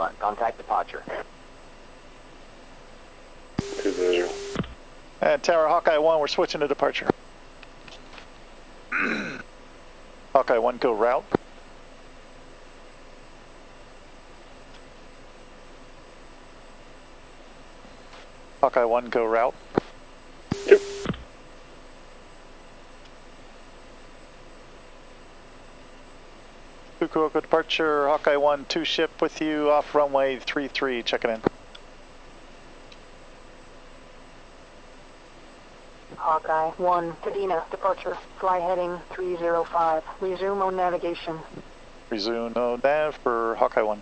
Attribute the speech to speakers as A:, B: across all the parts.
A: 1, contact departure.
B: 200.
C: And Tower Hawkeye 1, we're switching to departure. Hawkeye 1, go route. Hawkeye 1, go route.
B: 2.
C: Fukuoka departure, Hawkeye 1, 2 ship with you, off runway 33, checking in.
D: Hawkeye 1, Kadena, departure, fly heading 305, resume on navigation.
C: Resume no nav for Hawkeye 1.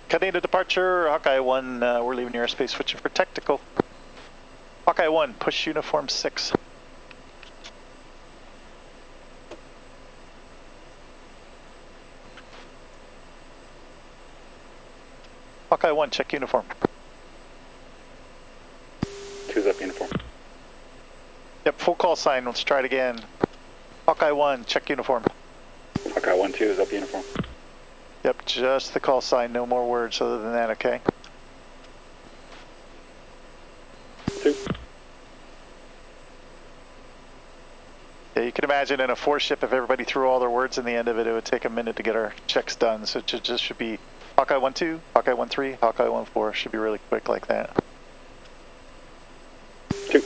C: Kadena departure, Hawkeye 1, we're leaving your airspace, switching for tactical. Hawkeye 1, push uniform 6. Hawkeye 1, check uniform.
B: 2's up uniform.
C: Yep, full call sign, let's try it again. Hawkeye 1, check uniform.
B: Hawkeye 1, 2 is up uniform.
C: Yep, just the call sign, no more words other than that, okay?
B: 2.
C: Yeah, you can imagine in a 4-ship, if everybody threw all their words in the end of it, it would take a minute to get our checks done. So it just should be Hawkeye 1-2, Hawkeye 1-3, Hawkeye 1-4. Should be really quick like that.
B: 2.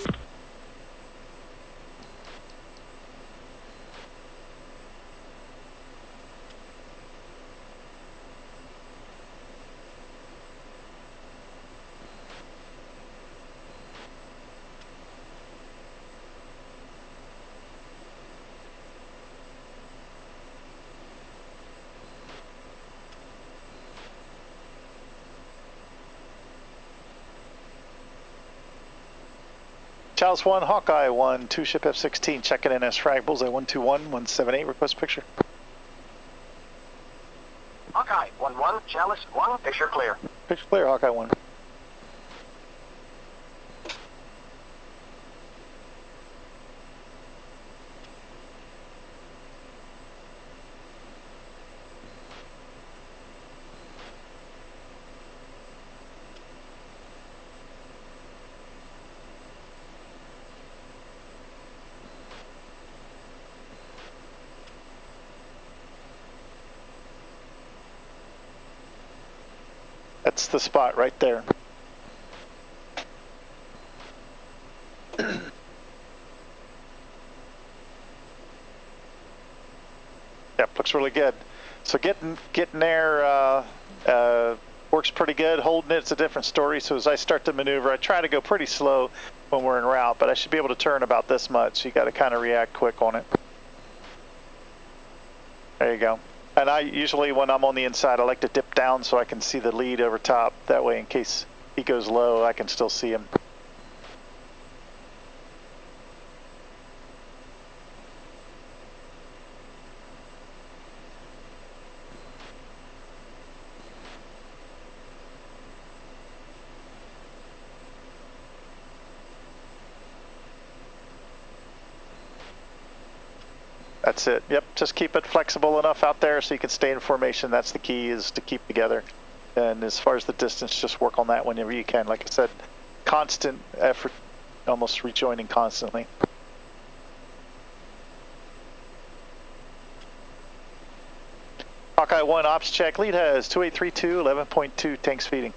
C: Chalice 1, Hawkeye 1, 2 ship F-16, checking in as frag, bullseye 121, 178, request picture.
A: Hawkeye 1-1, Chalice 1, picture clear.
C: Picture clear, Hawkeye 1. That's the spot right there. Yep, looks really good. So getting there works pretty good. Holding it's a different story. So as I start to maneuver, I try to go pretty slow when we're en route, but I should be able to turn about this much. So you got to kind of react quick on it. There you go. And I usually, when I'm on the inside, I like to dip down so I can see the lead over top. That way, in case he goes low, I can still see him. That's it. Yep, just keep it flexible enough out there so you can stay in formation. That's the key, is to keep together. And as far as the distance, just work on that whenever you can. Like I said, constant effort, almost rejoining constantly. Hawkeye 1 ops check. Lead has 2832, 11.2 tanks feeding.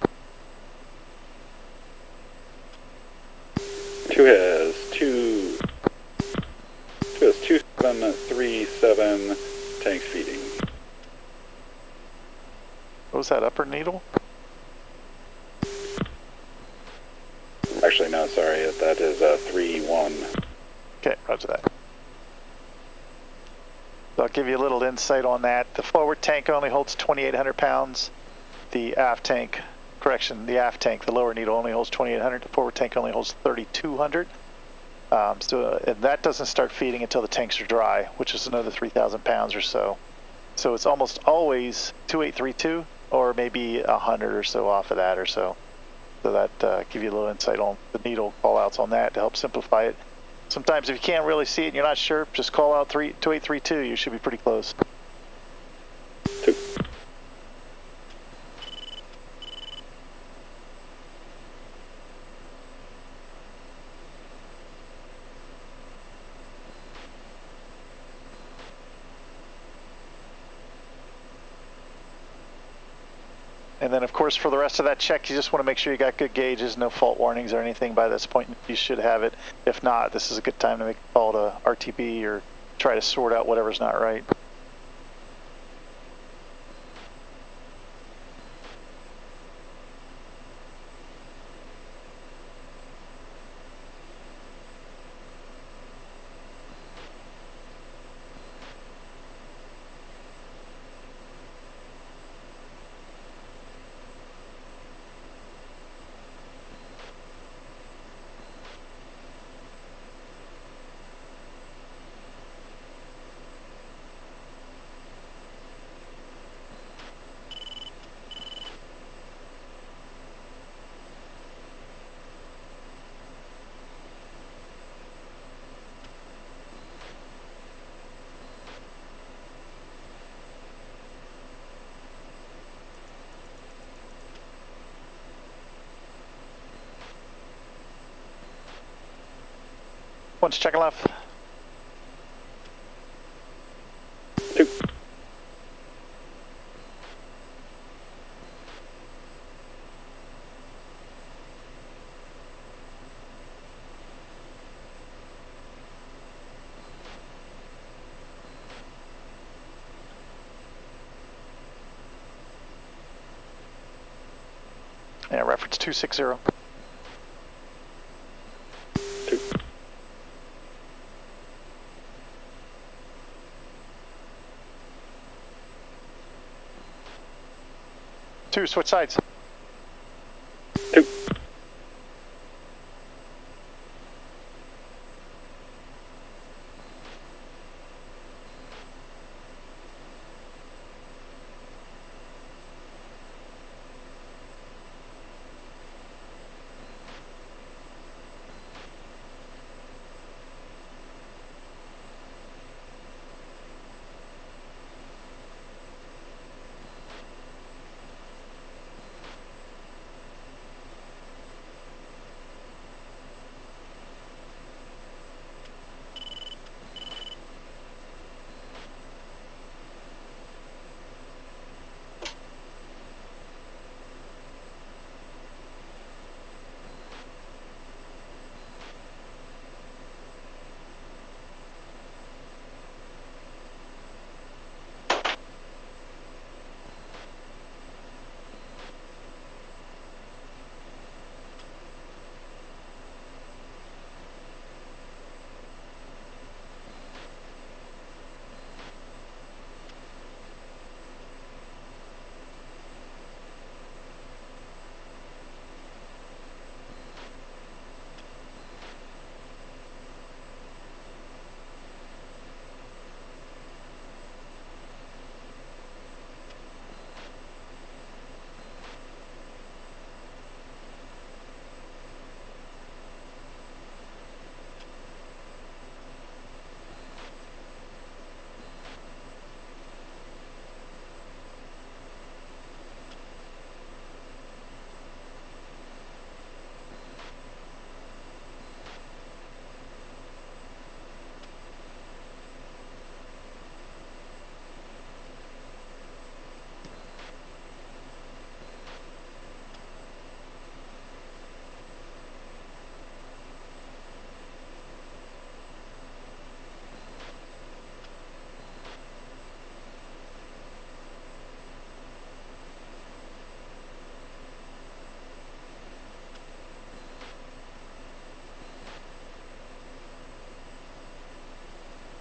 B: 2 has 2737 tanks feeding.
C: What was that, upper needle?
B: Actually, no, sorry, that is 3-1.
C: Okay, roger that. So I'll give you a little insight on that. The forward tank only holds 2,800 pounds. The aft tank, the aft tank, the lower needle only holds 2,800. The forward tank only holds 3,200. And that doesn't start feeding until the tanks are dry, which is another 3,000 pounds or so. So it's almost always 2832, or maybe 100 or so off of that or so. So that give you a little insight on the needle call-outs on that to help simplify it. Sometimes if you can't really see it and you're not sure, just call out 2832. You should be pretty close.
B: 2.
C: And then, of course, for the rest of that check, you just want to make sure you got good gauges, no fault warnings or anything by this point. You should have it. If not, this is a good time to make a call to RTB or try to sort out whatever's not right. One's checking left.
B: 2.
C: Yeah, reference 260.
B: 2.
C: 2, switch sides.
B: 2.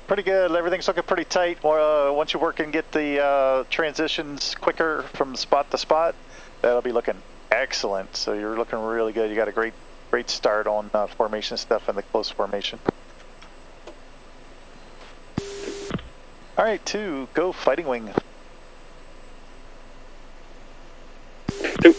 C: Pretty good. Everything's looking pretty tight. Once you work and get the transitions quicker from spot to spot, that'll be looking excellent. So you're looking really good. You got a great start on formation stuff and the close formation. All right, 2, go fighting wing.
B: 2.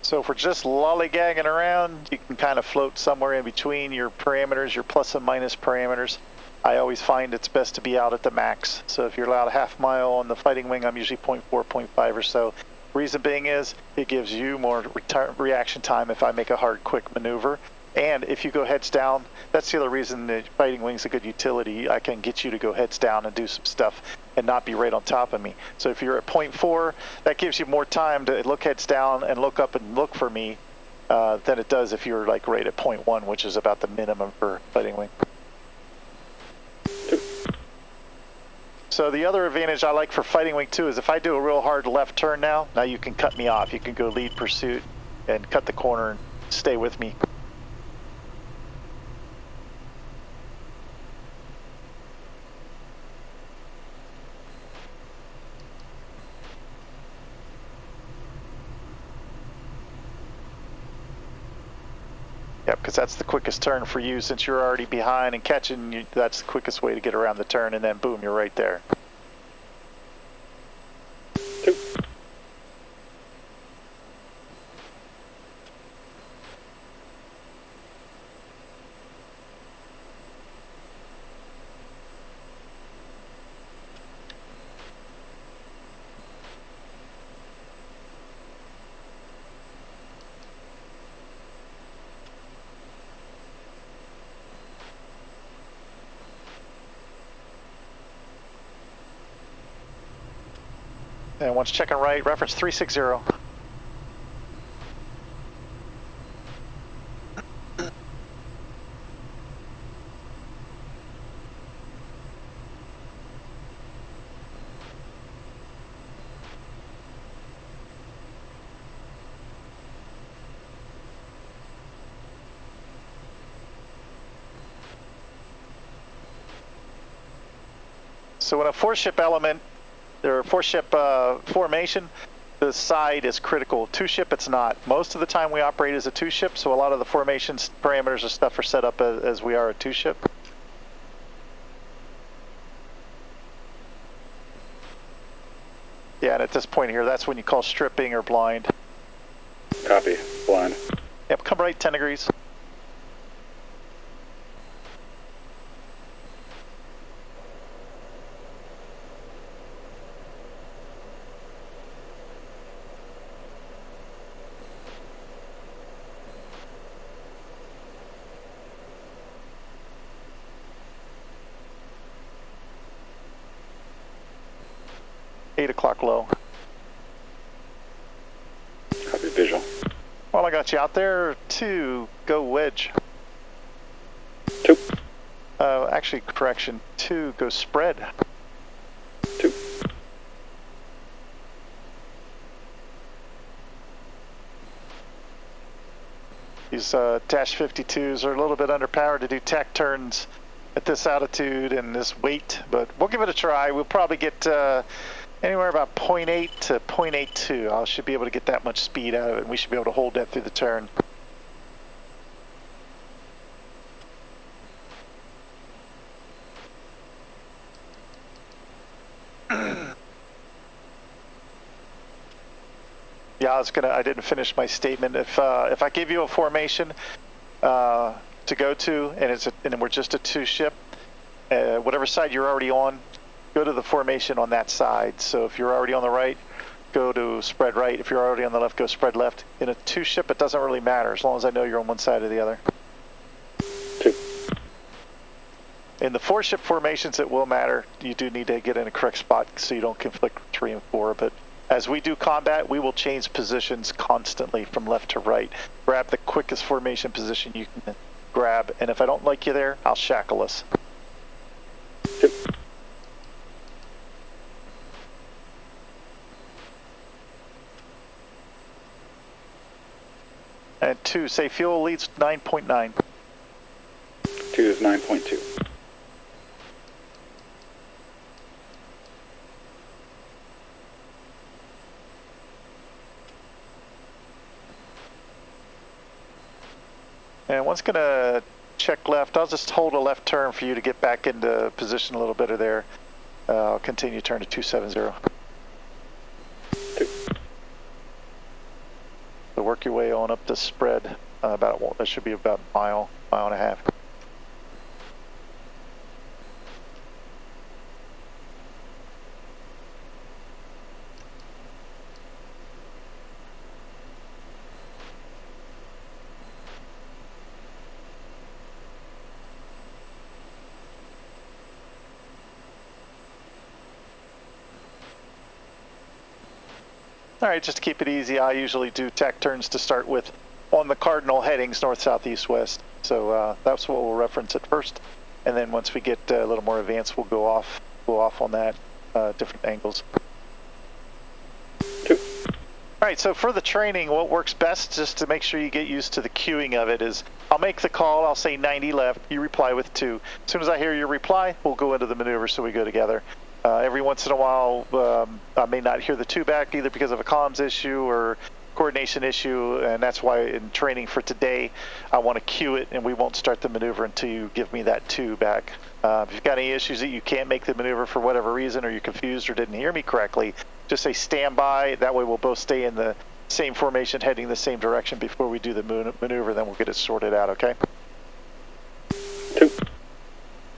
C: So if we're just lollygagging around, you can kind of float somewhere in between your parameters, your plus and minus parameters. I always find it's best to be out at the max. So if you're allowed a half mile on the fighting wing, I'm usually 0.4, 0.5 or so. Reason being is it gives you more reaction time if I make a hard, quick maneuver. And if you go heads down, that's the other reason the fighting wing's a good utility. I can get you to go heads down and do some stuff and not be right on top of me. So if you're at 0.4, that gives you more time to look heads down and look up and look for me than it does if you're like right at 0.1, which is about the minimum for fighting wing. So the other advantage I like for fighting wing too is if I do a real hard left turn now you can cut me off. You can go lead pursuit and cut the corner and stay with me. Yep, because that's the quickest turn for you since you're already behind and catching. That's the quickest way to get around the turn, and then boom, you're right there.
B: 2.
C: And once checking right, reference 360. So in a four-ship element, or four-ship formation, the side is critical. Two-ship, it's not. Most of the time we operate as a two-ship, so a lot of the formations, parameters and stuff are set up as we are a two-ship. Yeah, and at this point here, that's when you call stripping or blind.
B: Copy. Blind.
C: Yep, come right 10 degrees. Low.
B: Copy. Visual.
C: Well, I got you out there. 2, go wedge.
B: 2.
C: Actually, correction. 2, go spread.
B: 2.
C: These Dash 52s are a little bit underpowered to do tack turns at this altitude and this weight, but we'll give it a try. We'll probably get anywhere about 0.8 to 0.82. I should be able to get that much speed out of it, and we should be able to hold that through the turn. Yeah, I didn't finish my statement. If I give you a formation to go to, and we're just a two ship, whatever side you're already on, go to the formation on that side. So if you're already on the right, go to spread right. If you're already on the left, go spread left. In a two ship, it doesn't really matter as long as I know you're on one side or the other.
B: Two.
C: In the four ship formations, it will matter. You do need to get in a correct spot so you don't conflict with 3 and 4, but as we do combat, we will change positions constantly from left to right. Grab the quickest formation position you can grab, and if I don't like you there, I'll shackle us.
B: Two.
C: And 2, say fuel leads 9.9.
B: 2 is 9.2.
C: And one's going to check left. I'll just hold a left turn for you to get back into position a little better there. I'll continue turn to 270. So work your way on up the spread. That should be about a mile and a half. All right, just to keep it easy, I usually do tack turns to start with on the cardinal headings, north, south, east, west. So that's what we'll reference at first. And then once we get a little more advanced, we'll go off on that, different angles.
B: Two.
C: All right, so for the training, what works best, just to make sure you get used to the cueing of it, is I'll make the call, I'll say 90 left, you reply with 2. As soon as I hear your reply, we'll go into the maneuver so we go together. Every once in a while, I may not hear the 2 back, either because of a comms issue or coordination issue, and that's why in training for today, I want to cue it, and we won't start the maneuver until you give me that 2 back. If you've got any issues that you can't make the maneuver for whatever reason, or you're confused or didn't hear me correctly, just say stand by. That way we'll both stay in the same formation, heading the same direction before we do the maneuver, then we'll get it sorted out, okay?
B: 2.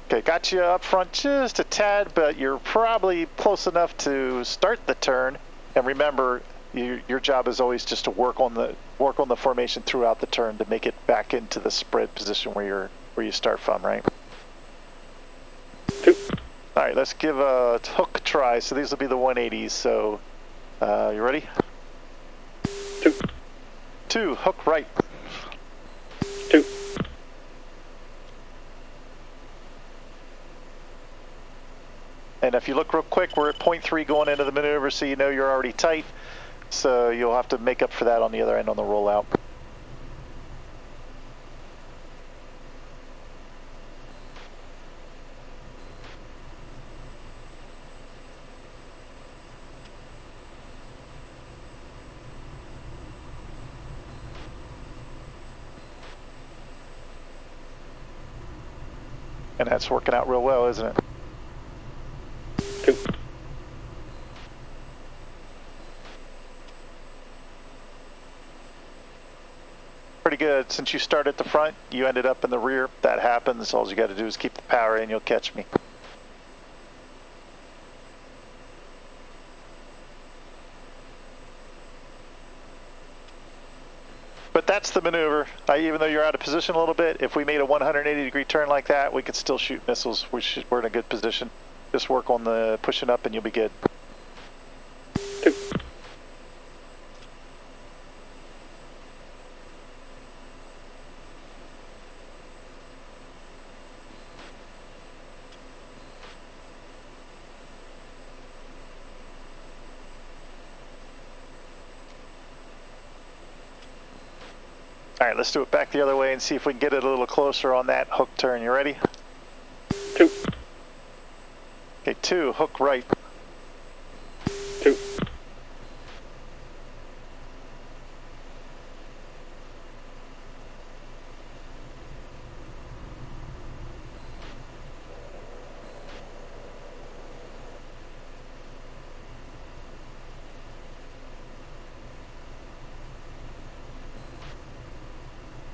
C: Okay, got you up front just a tad, but you're probably close enough to start the turn. And remember, your job is always just to work on the formation throughout the turn to make it back into the spread position where you start from, right?
B: 2.
C: All right, let's give a hook try. So these will be the 180s. So you ready?
B: 2.
C: 2, hook right.
B: 2.
C: And if you look real quick, we're at 0.3 going into the maneuver, so you know you're already tight. So you'll have to make up for that on the other end on the rollout. And that's working out real well, isn't it?
B: 2.
C: Pretty good. Since you started at the front, you ended up in the rear. That happens. All you got to do is keep the power in. You'll catch me. But that's the maneuver. Even though you're out of position a little bit, if we made a 180-degree turn like that, we could still shoot missiles. We're in a good position. Just work on the pushing up and you'll be good.
B: 2.
C: All right, let's do it back the other way and see if we can get it a little closer on that hook turn. You ready?
B: 2,
C: Okay, 2, hook right.
B: 2,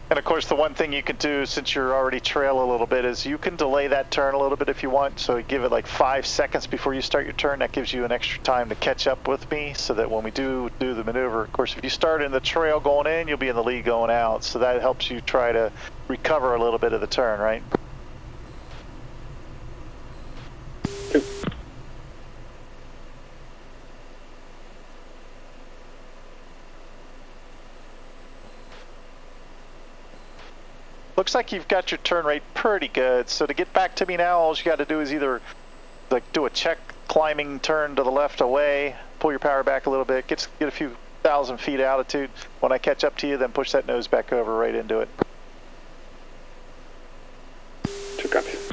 C: And of course, the one thing you can do since you're already trail a little bit is you can delay that turn a little bit if you want. So give it like 5 seconds before you start your turn. That gives you an extra time to catch up with me so that when we do the maneuver, of course, if you start in the trail going in, you'll be in the lead going out. So that helps you try to recover a little bit of the turn, right?
B: 2,
C: Looks like you've got your turn rate pretty good. So to get back to me now, all you got to do is either like do a check climbing turn to the left away, pull your power back a little bit, get a few thousand feet altitude. When I catch up to you, then push that nose back over right into it.
B: 2 copies.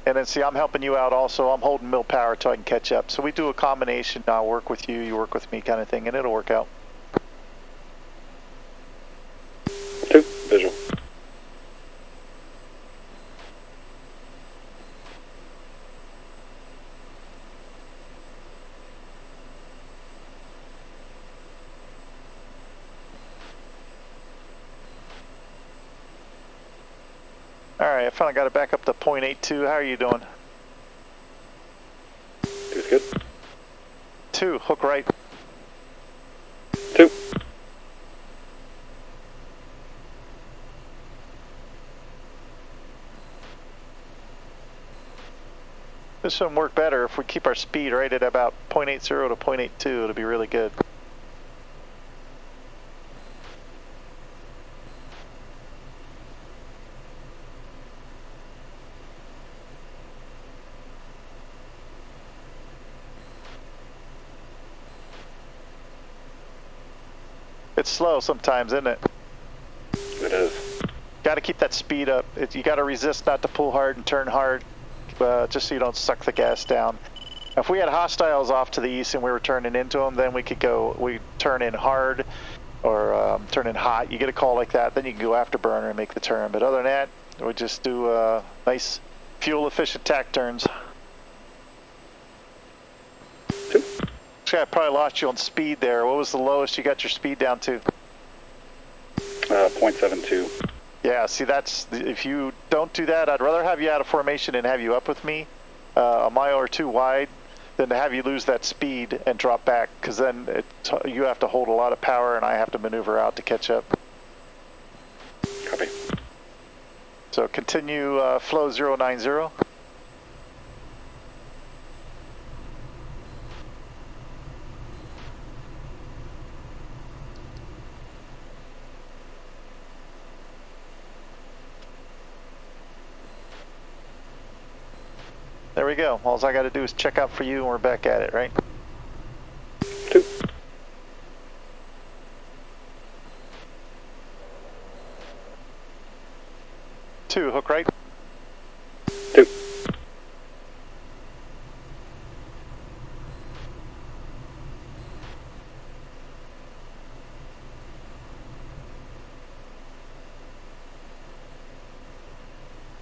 C: And then see, I'm helping you out also. I'm holding mill power till I can catch up. So we do a combination. I'll work with you, you work with me kind of thing, and it'll work out.
B: 2, visual.
C: All right, I finally got it back up to 0.82. How are you doing?
B: 2's good.
C: 2, hook right.
B: 2,
C: This one work better if we keep our speed right at about 0.80 to 0.82. It'll be really good. It's slow sometimes, isn't it?
B: it is.
C: Got to keep that speed up. You got to resist not to pull hard and turn hard, just so you don't suck the gas down. If we had hostiles off to the east and we were turning into them, then we turn in hard or turn in hot. You get a call like that, then you can go afterburner and make the turn. But other than that, we just do nice fuel-efficient tack turns.
B: 2,
C: I probably lost you on speed there. What was the lowest you got your speed down to?
B: 0.72.
C: Yeah, see, if you don't do that, I'd rather have you out of formation and have you up with me a mile or 2 wide than to have you lose that speed and drop back, because then you have to hold a lot of power and I have to maneuver out to catch up.
B: Copy.
C: So continue flow 090. There we go. All I got to do is check out for you and we're back at it, right?
B: 2,
C: 2, hook right.
B: 2,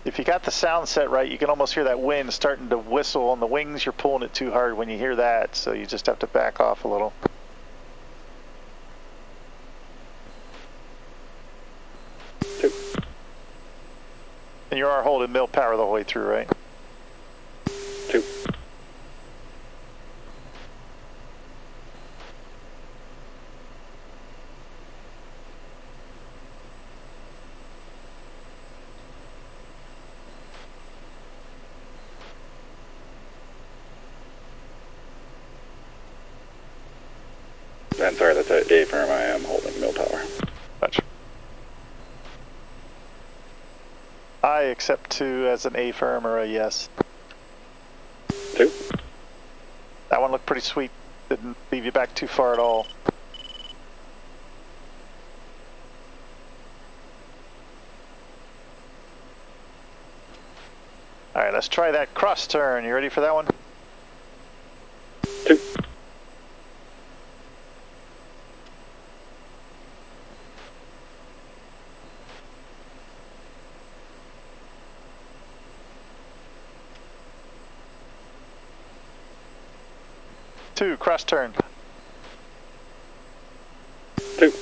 C: If you got the sound set right, you can almost hear that wind starting to whistle on the wings. You're pulling it too hard when you hear that, so you just have to back off a little.
B: 2,
C: And you are holding mill power the whole way through, right?
B: 2, and sorry, that's at A firm. I am holding mill power.
C: Gotcha. I accept 2 as an A firm or a yes.
B: 2,
C: That one looked pretty sweet. Didn't leave you back too far at all. All right, let's try that cross turn. You ready for that one?
B: 2.
C: Two, cross turn.
B: 2.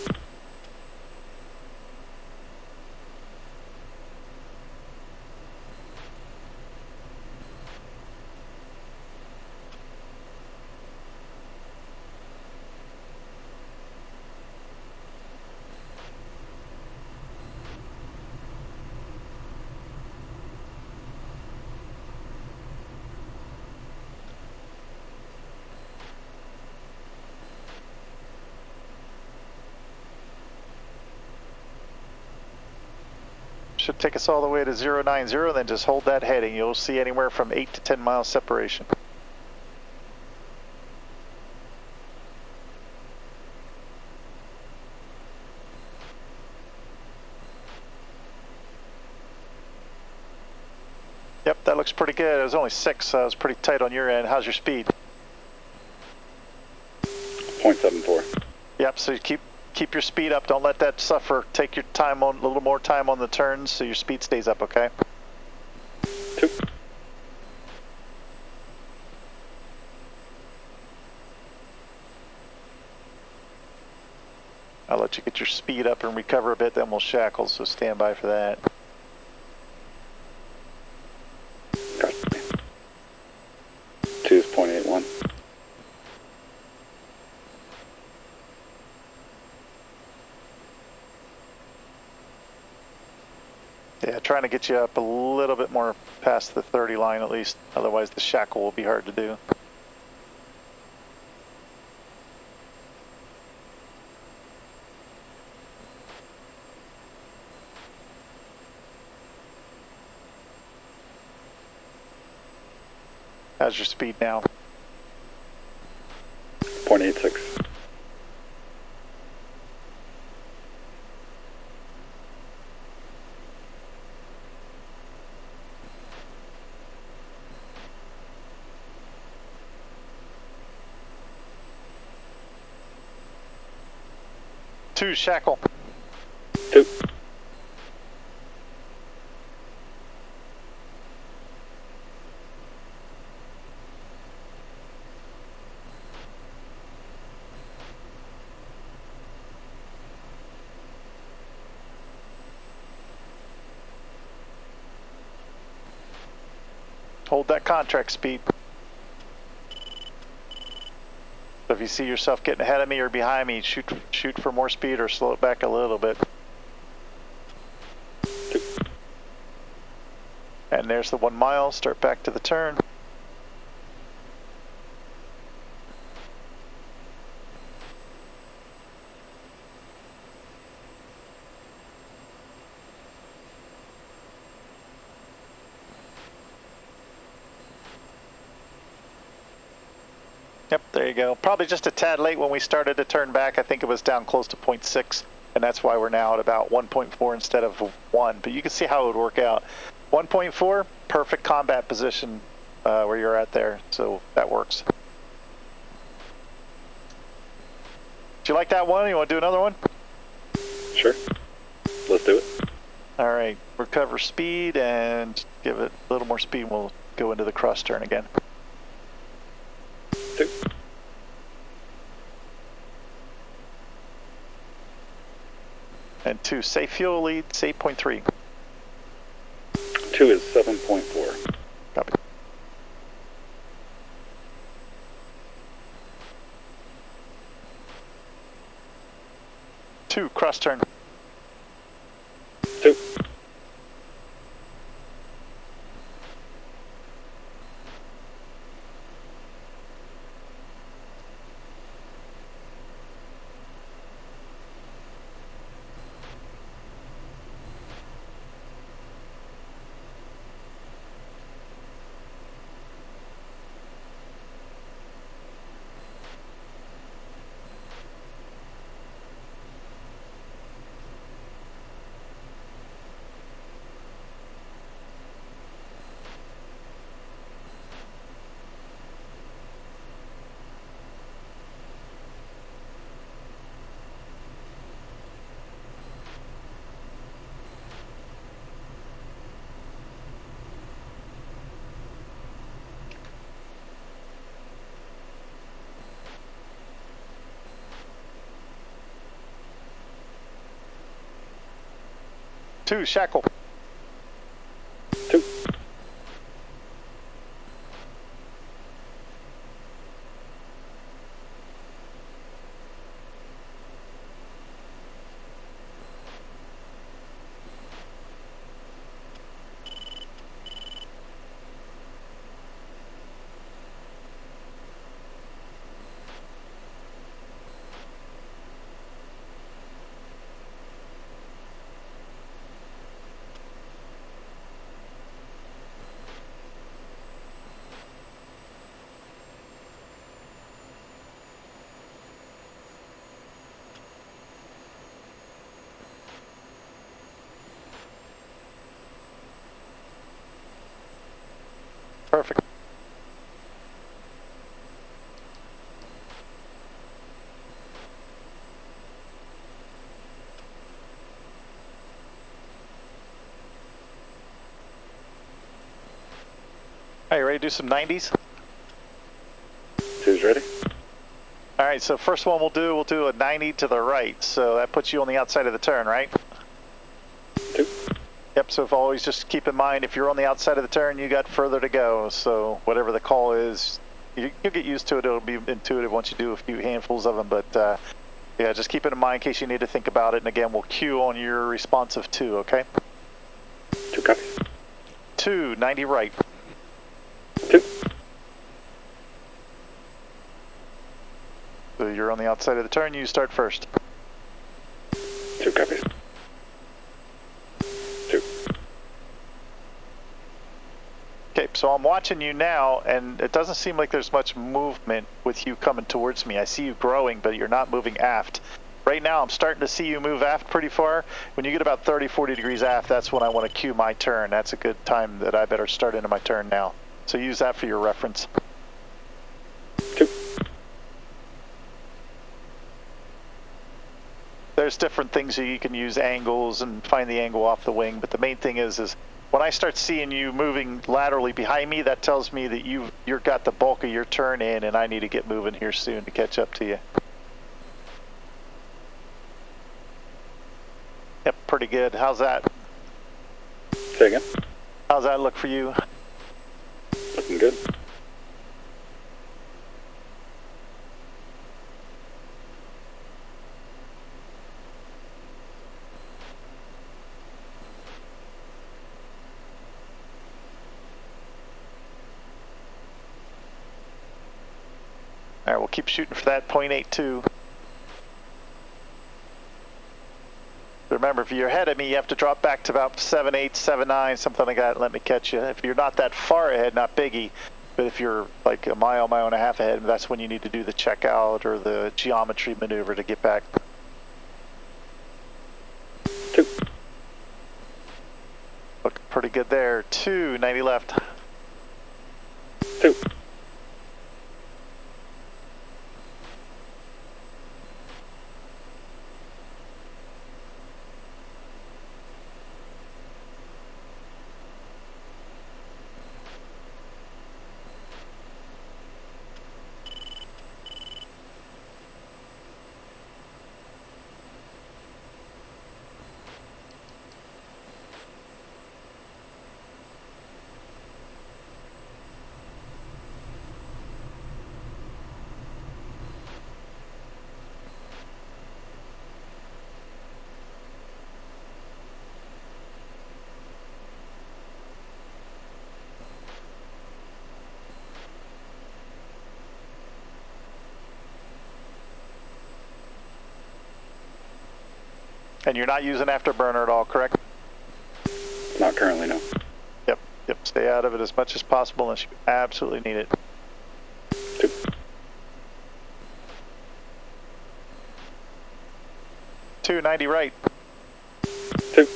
C: Should take us all the way to 090, then just hold that heading. You'll see anywhere from 8 to 10 miles separation. Yep, that looks pretty good. It was only 6, so it was pretty tight on your end. How's your speed?
B: 0.74.
C: Yep, so you keep your speed up. Don't let that suffer. Take your time on, a little more time on the turns so your speed stays up, okay?
B: 2.
C: I'll let you get your speed up and recover a bit, then we'll shackle, so stand by for that.
B: Gotcha. 2 is 0.81.
C: Yeah, trying to get you up a little bit more past the 30 line at least, otherwise the shackle will be hard to do. How's your speed now?
B: 0.86.
C: Two, shackle.
B: 2.
C: Hold that contract speed. So if you see yourself getting ahead of me or behind me, shoot for more speed or slow it back a little bit.
B: 2.
C: And there's the 1 mile. Start back to the turn. Yep, there you go. Probably just a tad late when we started to turn back. I think it was down close to 0.6, and that's why we're now at about 1.4 instead of 1. But you can see how it would work out. 1.4, perfect combat position where you're at there, so that works. Do you like that one? You want to do another one?
B: Sure. Let's do it.
C: All right, recover speed and give it a little more speed. We'll go into the cross turn again.
B: 2.
C: And 2, safe fuel lead, safe 0.3.
B: 2 is 7.4.
C: Copy. 2, cross turn.
B: 2.
C: 2, Shackle.
B: 2.
C: Perfect. Hey, ready to do some 90s?
B: 2's ready.
C: All right, so first one we'll do a 90 to the right. So that puts you on the outside of the turn, right?
B: 2.
C: Yep, so if always just keep in mind, if you're on the outside of the turn, you got further to go. So whatever the call is, you'll get used to it. It'll be intuitive once you do a few handfuls of them. But yeah, just keep it in mind in case you need to think about it. And again, we'll cue on your responsive 2, okay?
B: 2 copies.
C: 2, 90 right.
B: 2.
C: So you're on the outside of the turn, you start first.
B: 2 copies. 2.
C: Okay, so I'm watching you now, and it doesn't seem like there's much movement with you coming towards me. I see you growing, but you're not moving aft. Right now, I'm starting to see you move aft pretty far. When you get about 30, 40 degrees aft, that's when I want to cue my turn. That's a good time that I better start into my turn now. So use that for your reference.
B: 2.
C: There's different things you can use, angles and find the angle off the wing, but the main thing is when I start seeing you moving laterally behind me, that tells me that you've got the bulk of your turn in, and I need to get moving here soon to catch up to you. Yep, pretty good. How's that?
B: Say again.
C: How's that look for you?
B: Looking good.
C: All right, we'll keep shooting for that 0.82. Remember, if you're ahead of me, you have to drop back to about 7.8, 7.9, something like that, and let me catch you. If you're not that far ahead, not biggie, but if you're like a mile and a half ahead, that's when you need to do the checkout or the geometry maneuver to get back.
B: 2.
C: Looking pretty good there. 2, 90 left.
B: 2.
C: And you're not using afterburner at all, correct?
B: Not currently, no.
C: Yep, stay out of it as much as possible unless you absolutely need it.
B: 2.
C: 2, 90 right.
B: 2.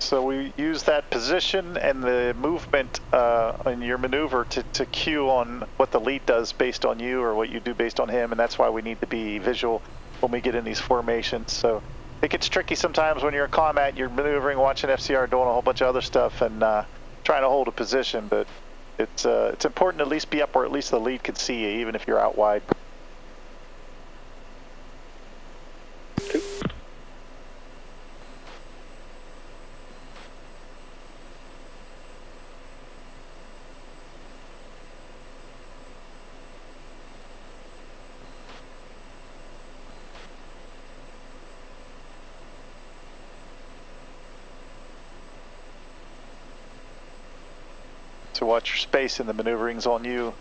C: So we use that position and the movement in your maneuver to cue on what the lead does based on you or what you do based on him, and that's why we need to be visual when we get in these formations. So it gets tricky sometimes when you're in combat, you're maneuvering, watching FCR, doing a whole bunch of other stuff, and trying to hold a position, but it's important to at least be up where at least the lead can see you, even if you're out wide. So watch your space and the maneuvering's on you.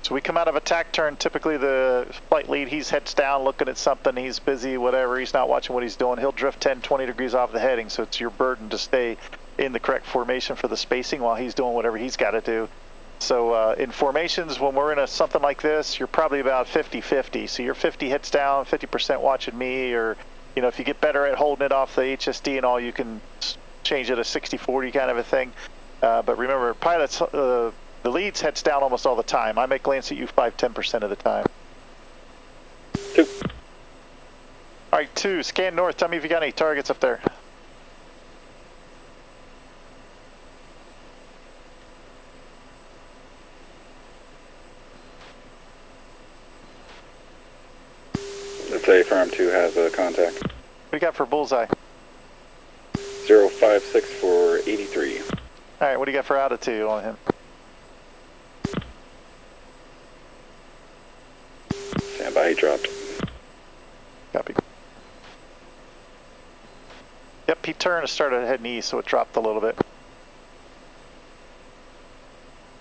C: So we come out of attack turn, typically the flight lead, he's heads down looking at something, he's busy, whatever, he's not watching what he's doing. He'll drift 10, 20 degrees off the heading, so it's your burden to stay in the correct formation for the spacing while he's doing whatever he's got to do. So in formations, when we're in something like this, you're probably about 50-50. So you're 50 heads down, 50% watching me, or you know, if you get better at holding it off the HSD and all, you can change it a 60-40 kind of a thing. But remember, pilots, the leads heads down almost all the time. I may glance at you 5-10% of the time.
B: 2.
C: All right, 2, scan north. Tell me if you got any targets up there.
B: Let's say firm 2 has a contact.
C: What do you got for bullseye?
B: 056 for 83.
C: All right, what do you got for altitude on him?
B: Stand by, he dropped.
C: Copy. Yep, he turned and started heading east, so it dropped a little bit.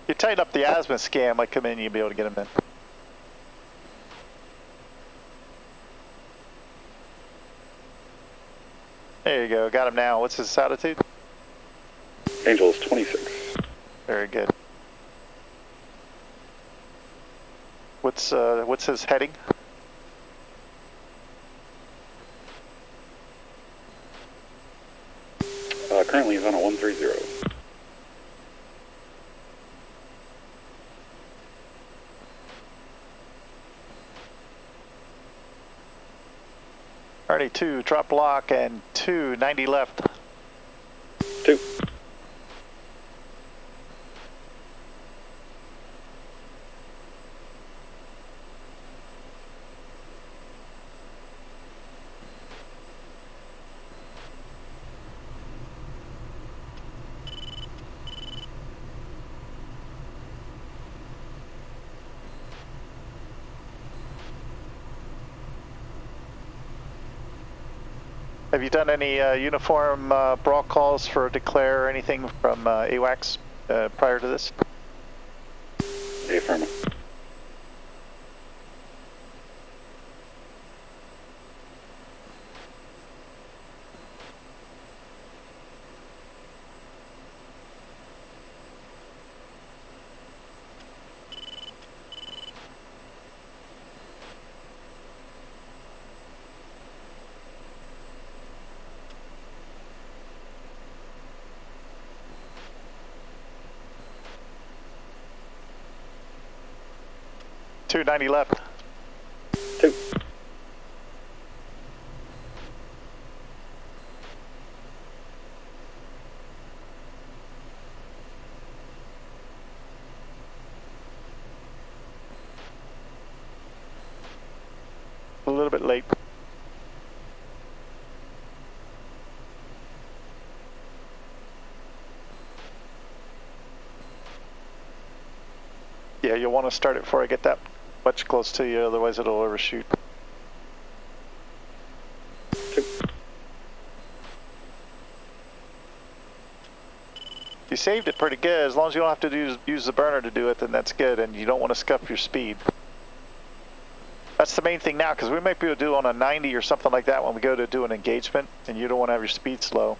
C: You tighten up the azimuth scan, might come in, you'll be able to get him in. There you go, got him now. What's his altitude?
B: Angel's 26.
C: Very good. What's his heading?
B: Currently he's on a 130.
C: Alrighty, 2, drop lock, and 2, 90 left.
B: 2.
C: Have you done any uniform brawl calls for declare or anything from AWACS prior to this?
B: Affirmative.
C: Two 90 left.
B: 2.
C: A little bit late. Yeah, you'll want to start it before I get that much close to you, otherwise it'll overshoot.
B: 2.
C: You saved it pretty good. As long as you don't have to use the burner to do it, then that's good, and you don't want to scuff your speed. That's the main thing now, because we might be able to do on a 90 or something like that when we go to do an engagement, and you don't want to have your speed slow.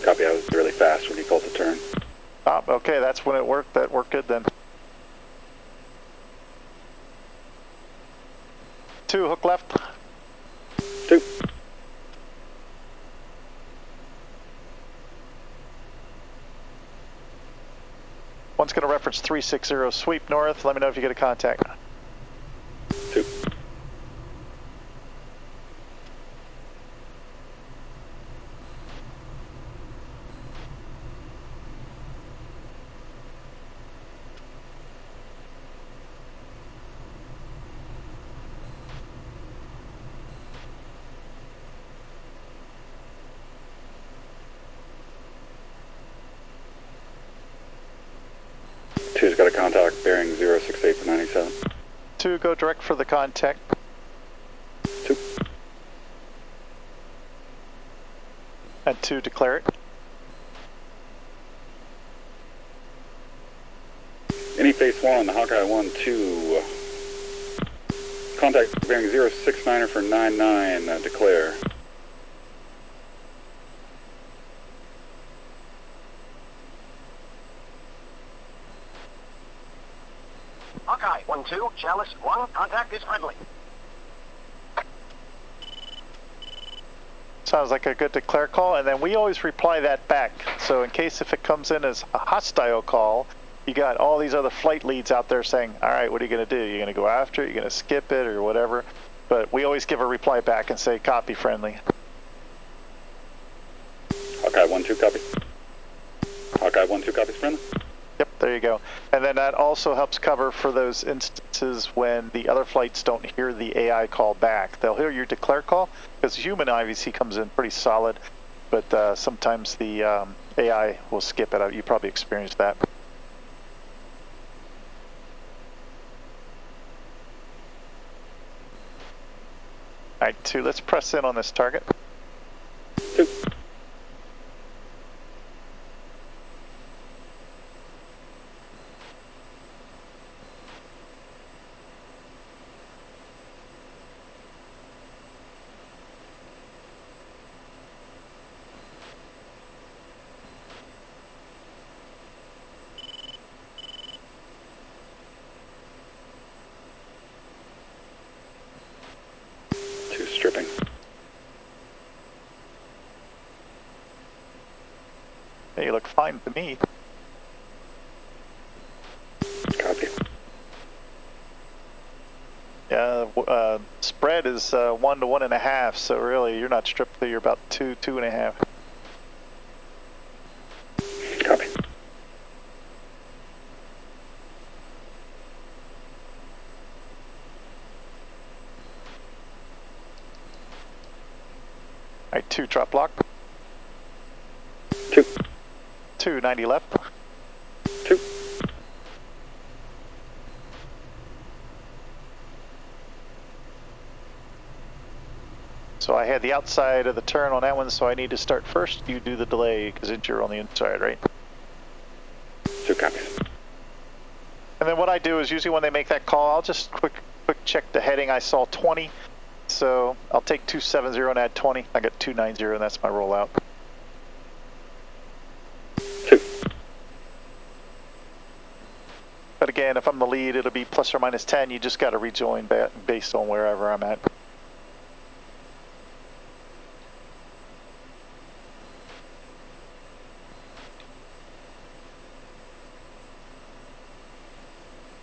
B: Copy, I was really fast when you called the turn.
C: Oh, okay, that's when it worked. That worked good then. 2, hook left.
B: 2.
C: One's going to reference 360, sweep north. Let me know if you get a contact.
B: 2. Two's got a contact bearing 068 for 97.
C: 2, go direct for the contact.
B: 2.
C: And 2, declare it.
B: Any face 1, Hawkeye 1-2. Contact bearing 069er for 99, declare.
A: Hawkeye 1-2, Chalice 1, contact is friendly.
C: Sounds like a good declare call, and then we always reply that back. So in case if it comes in as a hostile call, you got all these other flight leads out there saying, all right, what are you going to do? You're going to go after it, you're going to skip it, or whatever. But we always give a reply back and say, copy friendly.
B: Hawkeye 1-2, copy. Hawkeye 1-2, copies friendly.
C: Yep, there you go. And then that also helps cover for those instances when the other flights don't hear the AI call back. They'll hear your declare call, because human IVC comes in pretty solid, but sometimes the AI will skip it. You probably experienced that. All right, 2, let's press in on this target.
B: 2. Stripping.
C: Hey, you look fine to me.
B: Copy.
C: Yeah, spread is 1 to 1.5, so really you're not stripped through, you're about 2, 2.5.
B: Copy.
C: All right, 2, drop lock.
B: 2.
C: 2, 90 left.
B: 2.
C: So I had the outside of the turn on that one, so I need to start first. You do the delay, because you're on the inside, right?
B: 2 copies.
C: And then what I do is usually when they make that call, I'll just quick check the heading. I saw 20, so I'll take 270 and add 20. I got 290, and that's my rollout.
B: 2.
C: But again, if I'm the lead, it'll be plus or minus 10. You just got to rejoin based on wherever I'm at.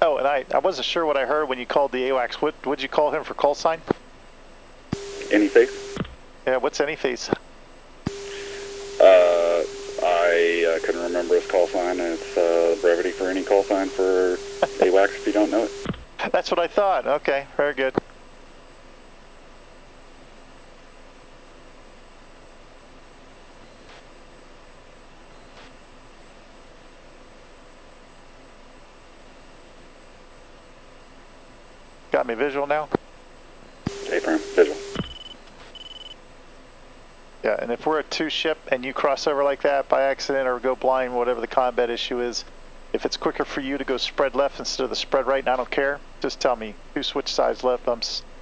C: Oh, and I wasn't sure what I heard when you called the AWACS. What'd you call him for call sign?
B: Any face?
C: Yeah, what's any face?
B: I couldn't remember his call sign, and it's brevity for any call sign for AWACS if you don't know it.
C: That's what I thought. Okay, very good. Got me visual now?
B: A-firm, visual.
C: Yeah, and if we're a 2-ship and you cross over like that by accident or go blind, whatever the combat issue is, if it's quicker for you to go spread left instead of the spread right, and I don't care, just tell me. 2 switch sides left, I'm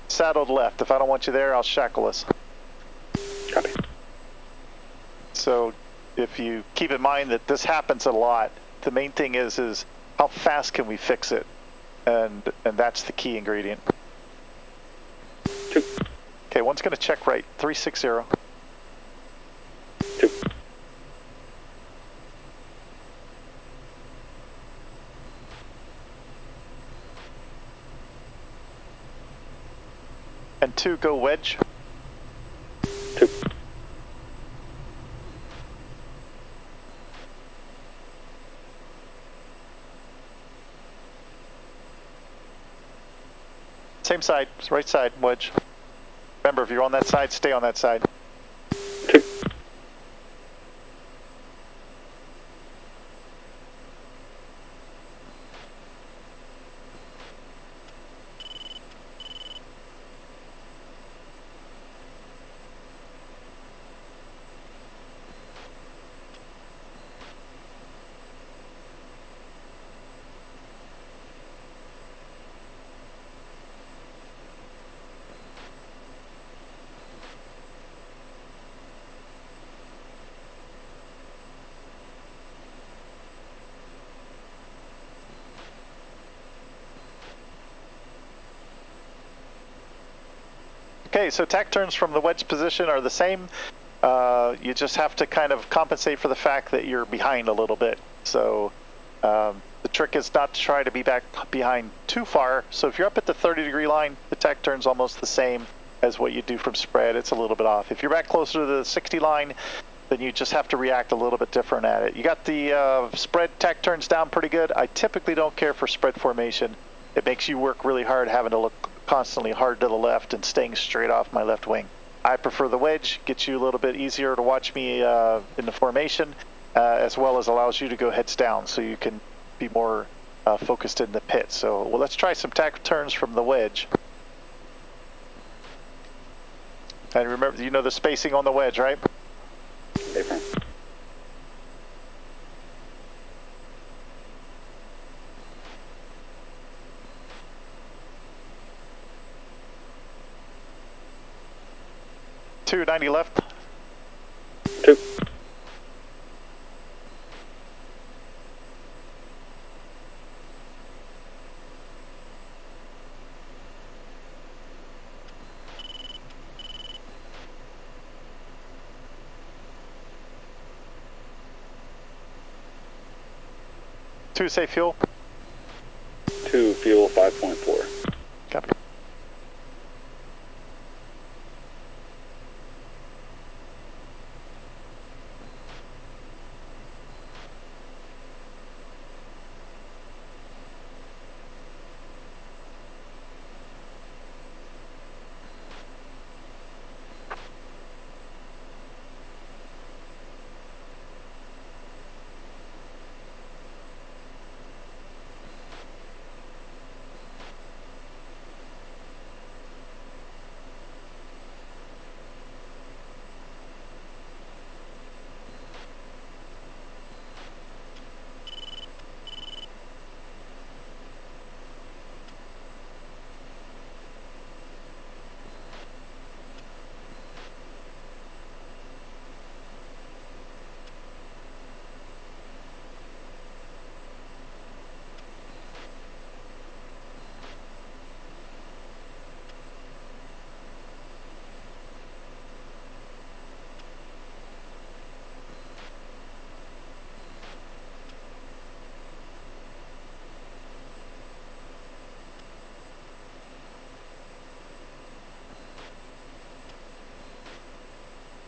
C: saddled left. If I don't want you there, I'll shackle us.
B: Copy.
C: So if you keep in mind that this happens a lot, the main thing is how fast can we fix it? And that's the key ingredient.
B: 2.
C: Okay, one's going to check right, 360.
B: 2.
C: And 2, go wedge.
B: 2.
C: Same side, right side, wedge. Remember, if you're on that side, stay on that side.
B: 2.
C: Okay, so tack turns from the wedge position are the same. You just have to kind of compensate for the fact that you're behind a little bit. So the trick is not to try to be back behind too far. So if you're up at the 30-degree line, the tack turn's almost the same as what you do from spread. It's a little bit off. If you're back closer to the 60 line, then you just have to react a little bit different at it. You got the spread tack turns down pretty good. I typically don't care for spread formation. It makes you work really hard having to look constantly hard to the left and staying straight off my left wing. I prefer the wedge, gets you a little bit easier to watch me in the formation, as well as allows you to go heads down so you can be more focused in the pit. So well, let's try some tack turns from the wedge. And remember, you know the spacing on the wedge, right?
B: Different.
C: Two 90 left.
B: 2.
C: Two say fuel.
B: 2 fuel 5.4.
C: Copy.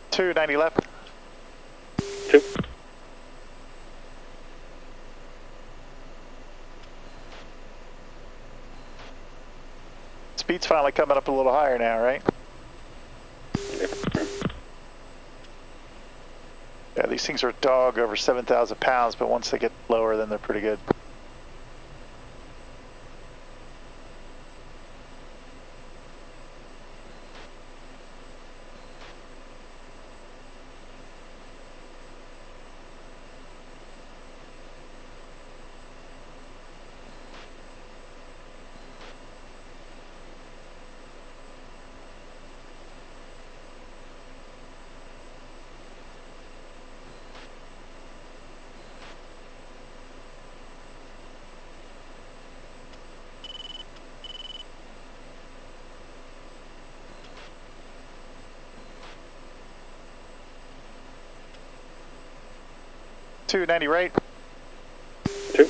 C: Two 90 left.
B: 2.
C: Speed's finally coming up a little higher now, right? Yeah, these things are a dog over 7,000 pounds, but once they get lower, then they're pretty good. 290 right.
B: 2.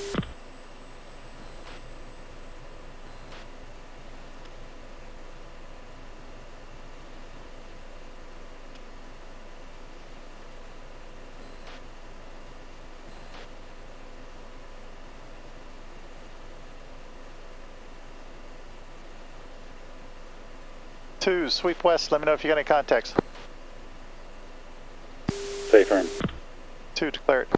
C: Two, sweep west. Let me know if you got any contacts.
B: Stay firm.
C: 2, declare it.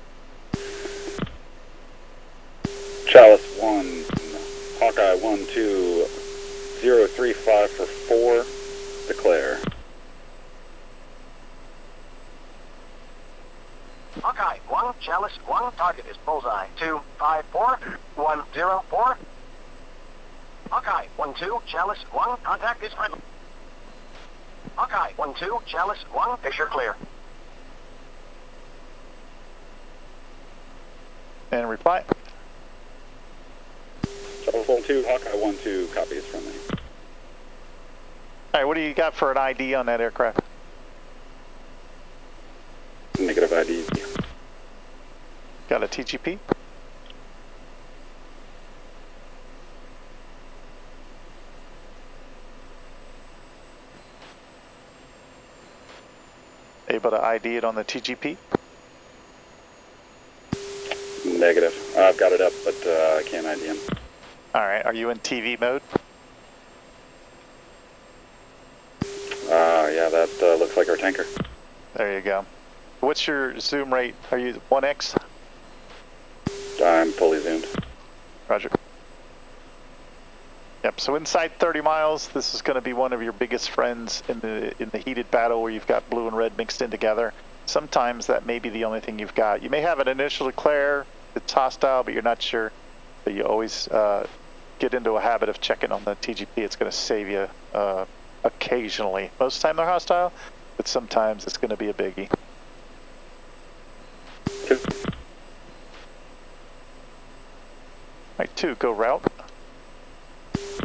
B: Chalice 1, Hawkeye 1, 2, 035 for 4, declare.
A: Hawkeye 1, Chalice 1, target is bullseye. 254 104. Hawkeye 1-2, Chalice 1, contact is friendly. Hawkeye 1-2, Chalice 1, picture clear.
C: And reply.
B: Chalice 1-2, Hawkeye 1-2, copy is friendly.
C: All right, what do you got for an ID on that aircraft?
B: Negative ID.
C: Got a TGP? Able to ID it on the TGP?
B: Negative. I've got it up, but I can't ID him.
C: All right, are you in TV mode?
B: Yeah, that looks like our tanker.
C: There you go. What's your zoom rate? Are you 1x?
B: I'm fully zoomed.
C: Roger. Yep, so inside 30 miles, this is going to be one of your biggest friends in the heated battle where you've got blue and red mixed in together. Sometimes that may be the only thing you've got. You may have an initial declare that's hostile, but you're not sure. But you always get into a habit of checking on the TGP. It's going to save you occasionally. Most of the time they're hostile, but sometimes it's going to be a biggie.
B: 2.
C: Right, 2, go route.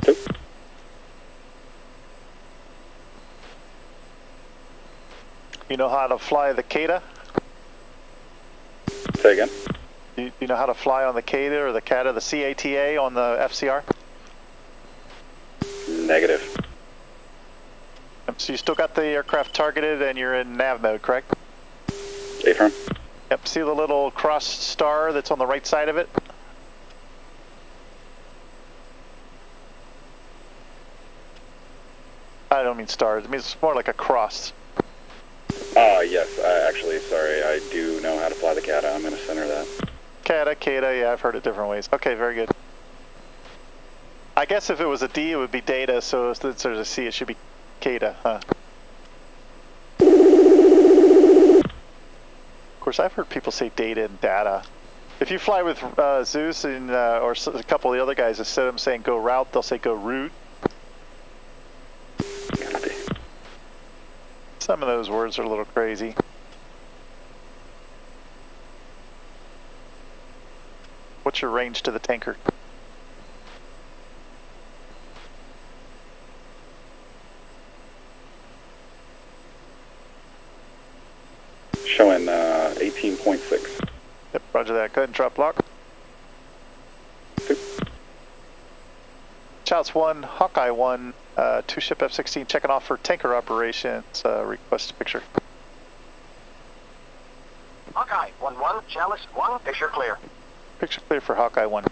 B: 2.
C: You know how to fly the CADA?
B: Say again.
C: You know how to fly on the CADA or the CATA, the CATA on the FCR?
B: Negative.
C: So you still got the aircraft targeted and you're in nav mode, correct?
B: Stay firm.
C: Yep, see the little cross star that's on the right side of it? I don't mean stars, I mean it's more like a cross.
B: Yes, actually, sorry, I do know how to fly the CATA. I'm going to center that.
C: CATA, yeah, I've heard it different ways. Okay, very good. I guess if it was a D, it would be data, so since there's a C, it should be CATA, huh? Of course, I've heard people say data and data. If you fly with Zeus and, or a couple of the other guys, instead of them saying go route, they'll say go route.
B: Copy.
C: Some of those words are a little crazy. What's your range to the tanker?
B: Showing 18.6.
C: Yep, roger that. Go ahead and drop block.
B: 2.
C: Chalice 1, Hawkeye 1, 2 ship F-16 checking off for tanker operations. Request a picture.
A: Hawkeye 1-1, Chalice 1, picture clear.
C: Picture clear for Hawkeye 1.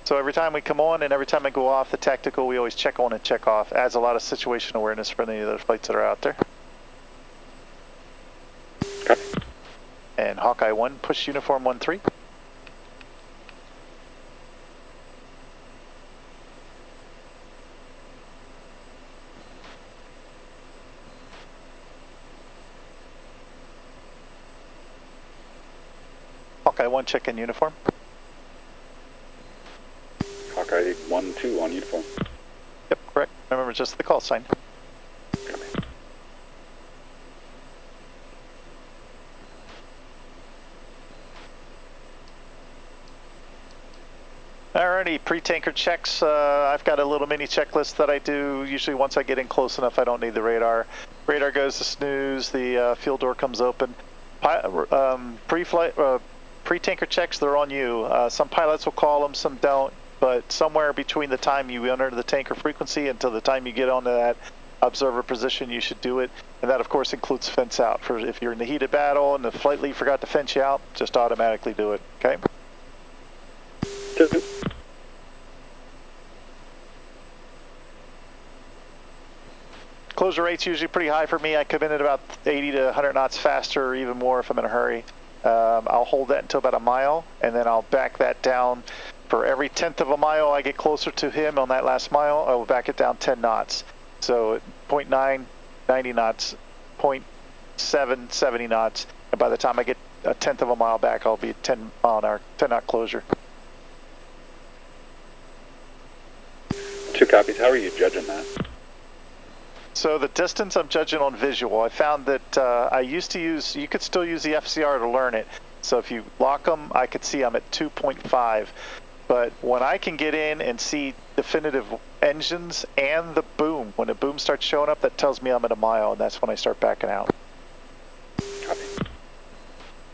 C: So every time we come on and every time I go off the tactical, we always check on and check off. Adds a lot of situation awareness for any of the flights that are out there.
B: Copy.
C: And Hawkeye 1, push uniform 1-3. Hawkeye 1, check in uniform.
B: Hawkeye 1-2 on uniform.
C: Yep, correct. Remember, just the call sign.
B: Copy.
C: Alrighty, pre-tanker checks. I've got a little mini checklist that I do usually once I get in close enough I don't need the radar. Radar goes to snooze, the fuel door comes open. Pre-flight, pre-tanker checks, they're on you. Some pilots will call them, some don't, but somewhere between the time you enter the tanker frequency until the time you get onto that observer position, you should do it. And that, of course, includes fence out. For if you're in the heat of battle and the flight lead forgot to fence you out, just automatically do it, okay? Closure rate's usually pretty high for me. I come in at about 80 to 100 knots faster, or even more if I'm in a hurry. I'll hold that until about a mile, and then I'll back that down. For every 1/10 of a mile I get closer to him on that last mile, I will back it down 10 knots. So at 0.9, 90 knots, 0.7, 70 knots, and by the time I get a 1/10 of a mile back, I'll be at 10 mile an hour, 10 knot closure.
B: 2 copies. How are you judging that?
C: So the distance I'm judging on visual. I found that I used to use, you could still use the FCR to learn it. So if you lock them, I could see I'm at 2.5. But when I can get in and see definitive engines and the boom, when the boom starts showing up, that tells me I'm at a mile, and that's when I start backing out.
B: Copy.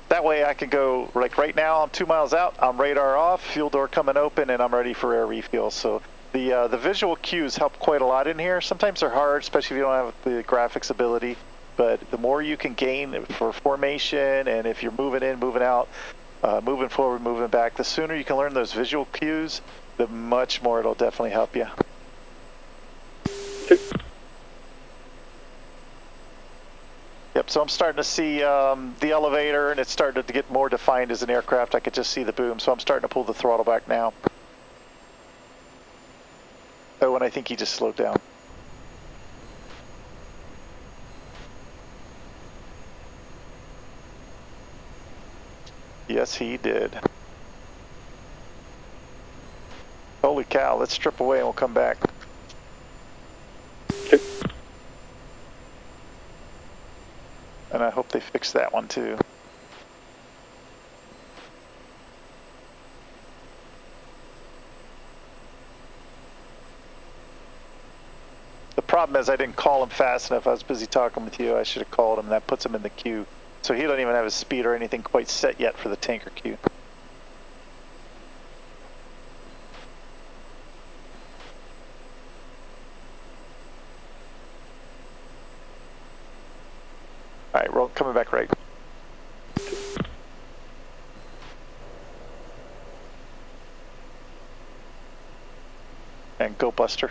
C: That way I can go, like right now, I'm 2 miles out, I'm radar off, fuel door coming open, and I'm ready for air refuel. So the visual cues help quite a lot in here. Sometimes they're hard, especially if you don't have the graphics ability, but the more you can gain for formation, and if you're moving in, moving out, moving forward, moving back, the sooner you can learn those visual cues, the much more it'll definitely help you. Yep, so I'm starting to see the elevator, and it's starting to get more defined as an aircraft. I could just see the boom, so I'm starting to pull the throttle back now. Oh, and I think he just slowed down. Yes, he did. Holy cow, let's strip away and we'll come back. And I hope they fix that one too. The problem is I didn't call him fast enough. I was busy talking with you. I should have called him, and that puts him in the queue. So he don't even have his speed or anything quite set yet for the tanker queue. All right, roll, coming back right. And go Buster.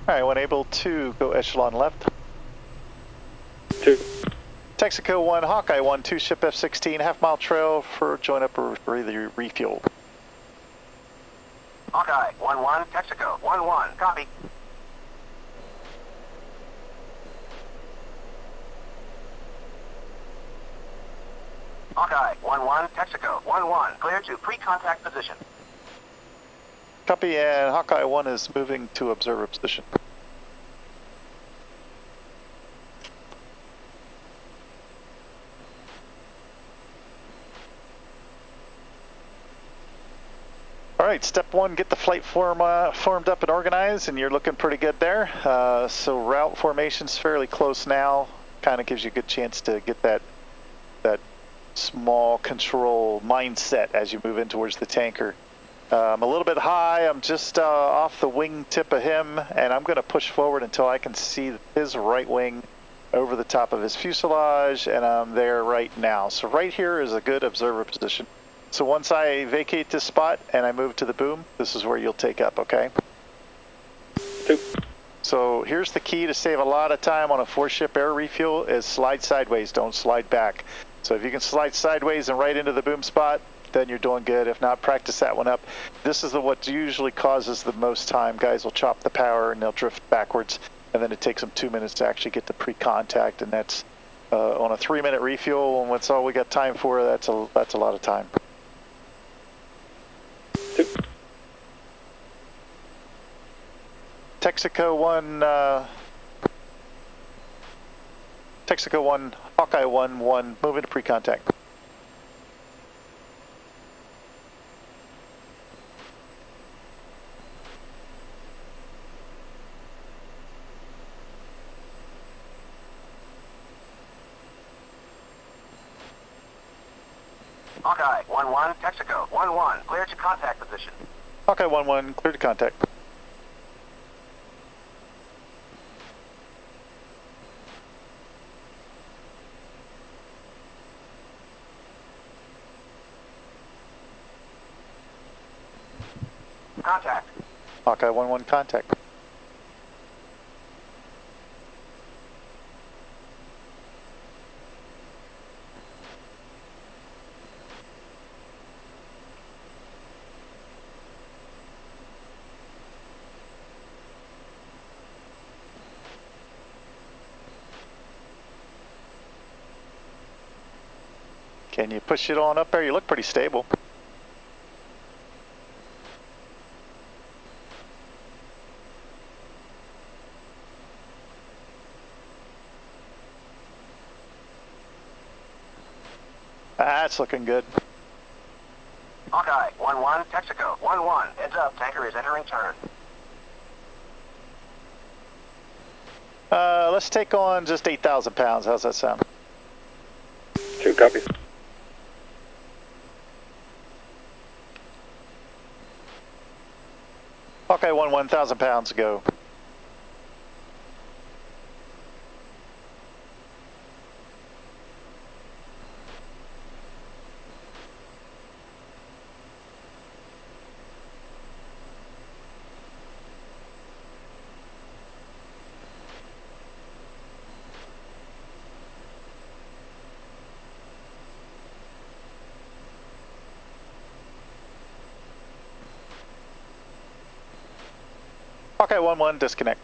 C: All right, when able to go echelon left.
B: 2.
C: Texaco 1, Hawkeye 1, 2 ship F-16, half-mile trail for join up or the refuel.
A: Hawkeye 1-1, Texaco 1-1, copy. Hawkeye 1-1, Texaco 1-1, clear to pre-contact position.
C: Copy, and Hawkeye 1 is moving to observer position. All right, step 1, get the flight formed up and organized, and you're looking pretty good there. So route formation's fairly close now. Kind of gives you a good chance to get that small control mindset as you move in towards the tanker. I'm a little bit high. I'm just off the wing tip of him, and I'm going to push forward until I can see his right wing over the top of his fuselage, and I'm there right now. So right here is a good observer position. So once I vacate this spot and I move to the boom, this is where you'll take up, okay?
B: 2.
C: So here's the key to save a lot of time on a 4-ship air refuel is slide sideways, don't slide back. So if you can slide sideways and right into the boom spot, then you're doing good. If not, practice that one up. This is what usually causes the most time. Guys will chop the power and they'll drift backwards, and then it takes them 2 minutes to actually get to pre-contact, and that's on a 3-minute refuel, and that's all we got time for. That's a lot of time. Texaco 1, Hawkeye 1, moving to pre-contact.
A: Hawkeye 1-1, Texaco 1-1, clear to contact position.
C: Hawkeye 1-1, clear to contact.
A: Contact.
C: Hawkeye 1-1, contact. Can you push it on up there? You look pretty stable. That's looking good.
A: Hawkeye 1-1, Texaco 1-1, heads up, tanker is entering turn.
C: Let's take on just 8,000 pounds. How's that sound?
B: 2 copies.
C: Hawkeye 1,000 pounds, go. Hawkeye 1-1, disconnect.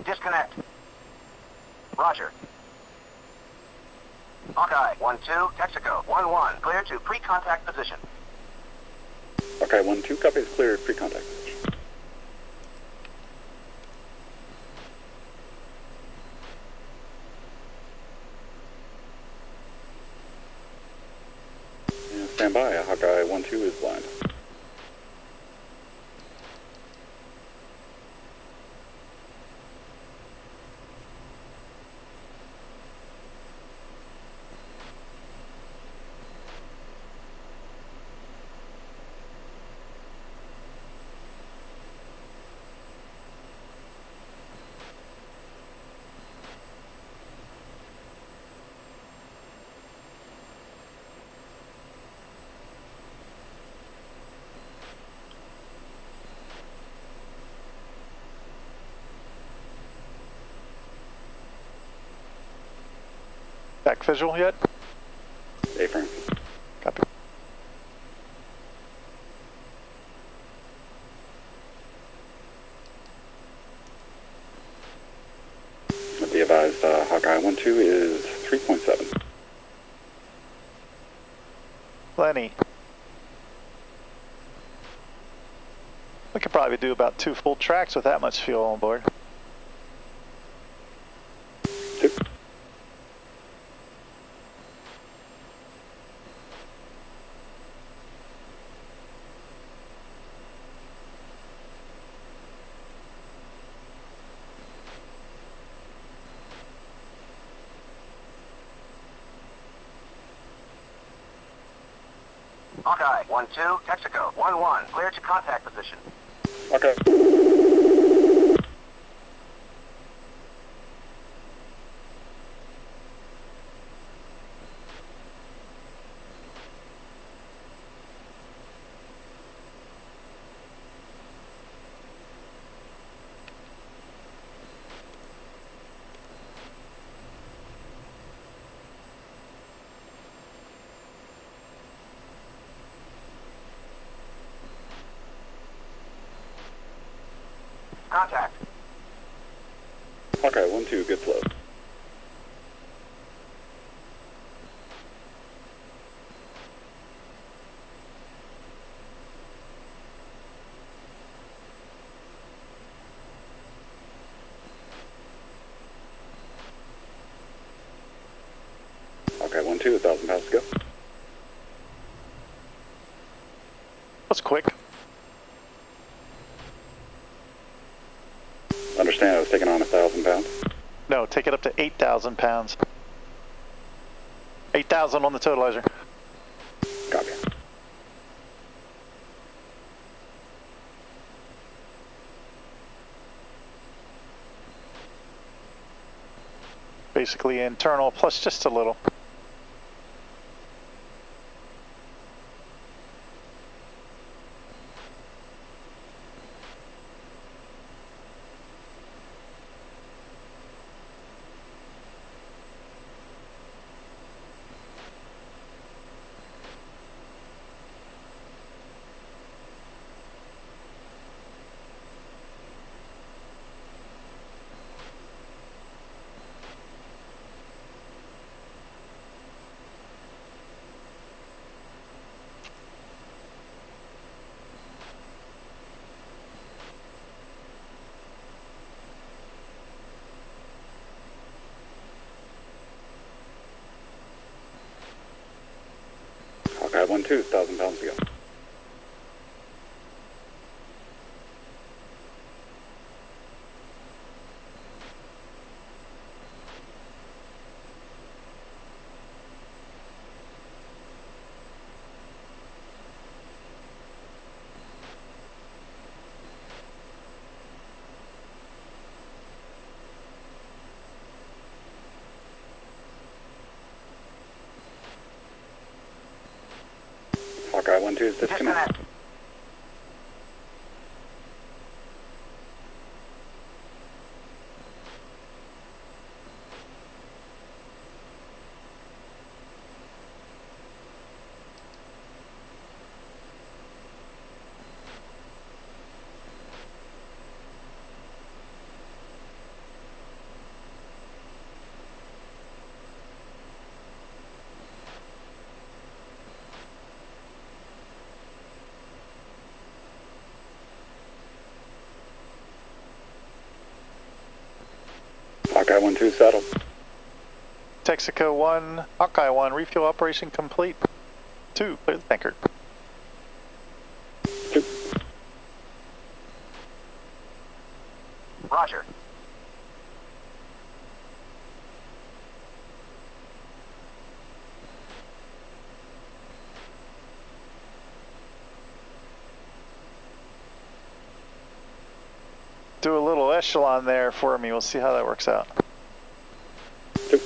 A: Disconnect. Roger. Hawkeye 1-2, Texaco 1-1, clear to pre-contact position.
B: Okay, 1-2 copies, cleared, pre-contact position. And stand by, Hawkeye 1-2 is blind.
C: Back visual yet?
B: A-frame.
C: Copy.
B: Be advised, Hawkeye 1-2 is 3.7.
C: Plenty. We could probably do about 2 full tracks with that much fuel on board.
B: 2.
A: Hawkeye 1-2, Texaco 1-1, clear to contact position.
B: Okay.
A: contact.
B: Hawkeye 1-2, good flow. Hawkeye 1-2, 1,000 pounds to go.
C: That's quick.
B: Understand I was taking on 1,000 pounds.
C: No, take it up to 8,000 pounds. 8,000 on the totalizer.
B: Copy.
C: Basically internal plus just a little.
B: Hawkeye 1-2, 1,000 pounds to go. Hawkeye 1-2 is disconnect. Hawkeye 1-2 settled.
C: Texaco 1, Hawkeye 1, refuel operation complete. 2, clear the tanker.
B: 2.
A: Roger.
C: Do a little echelon there for me. We'll see how that works out.
B: 2.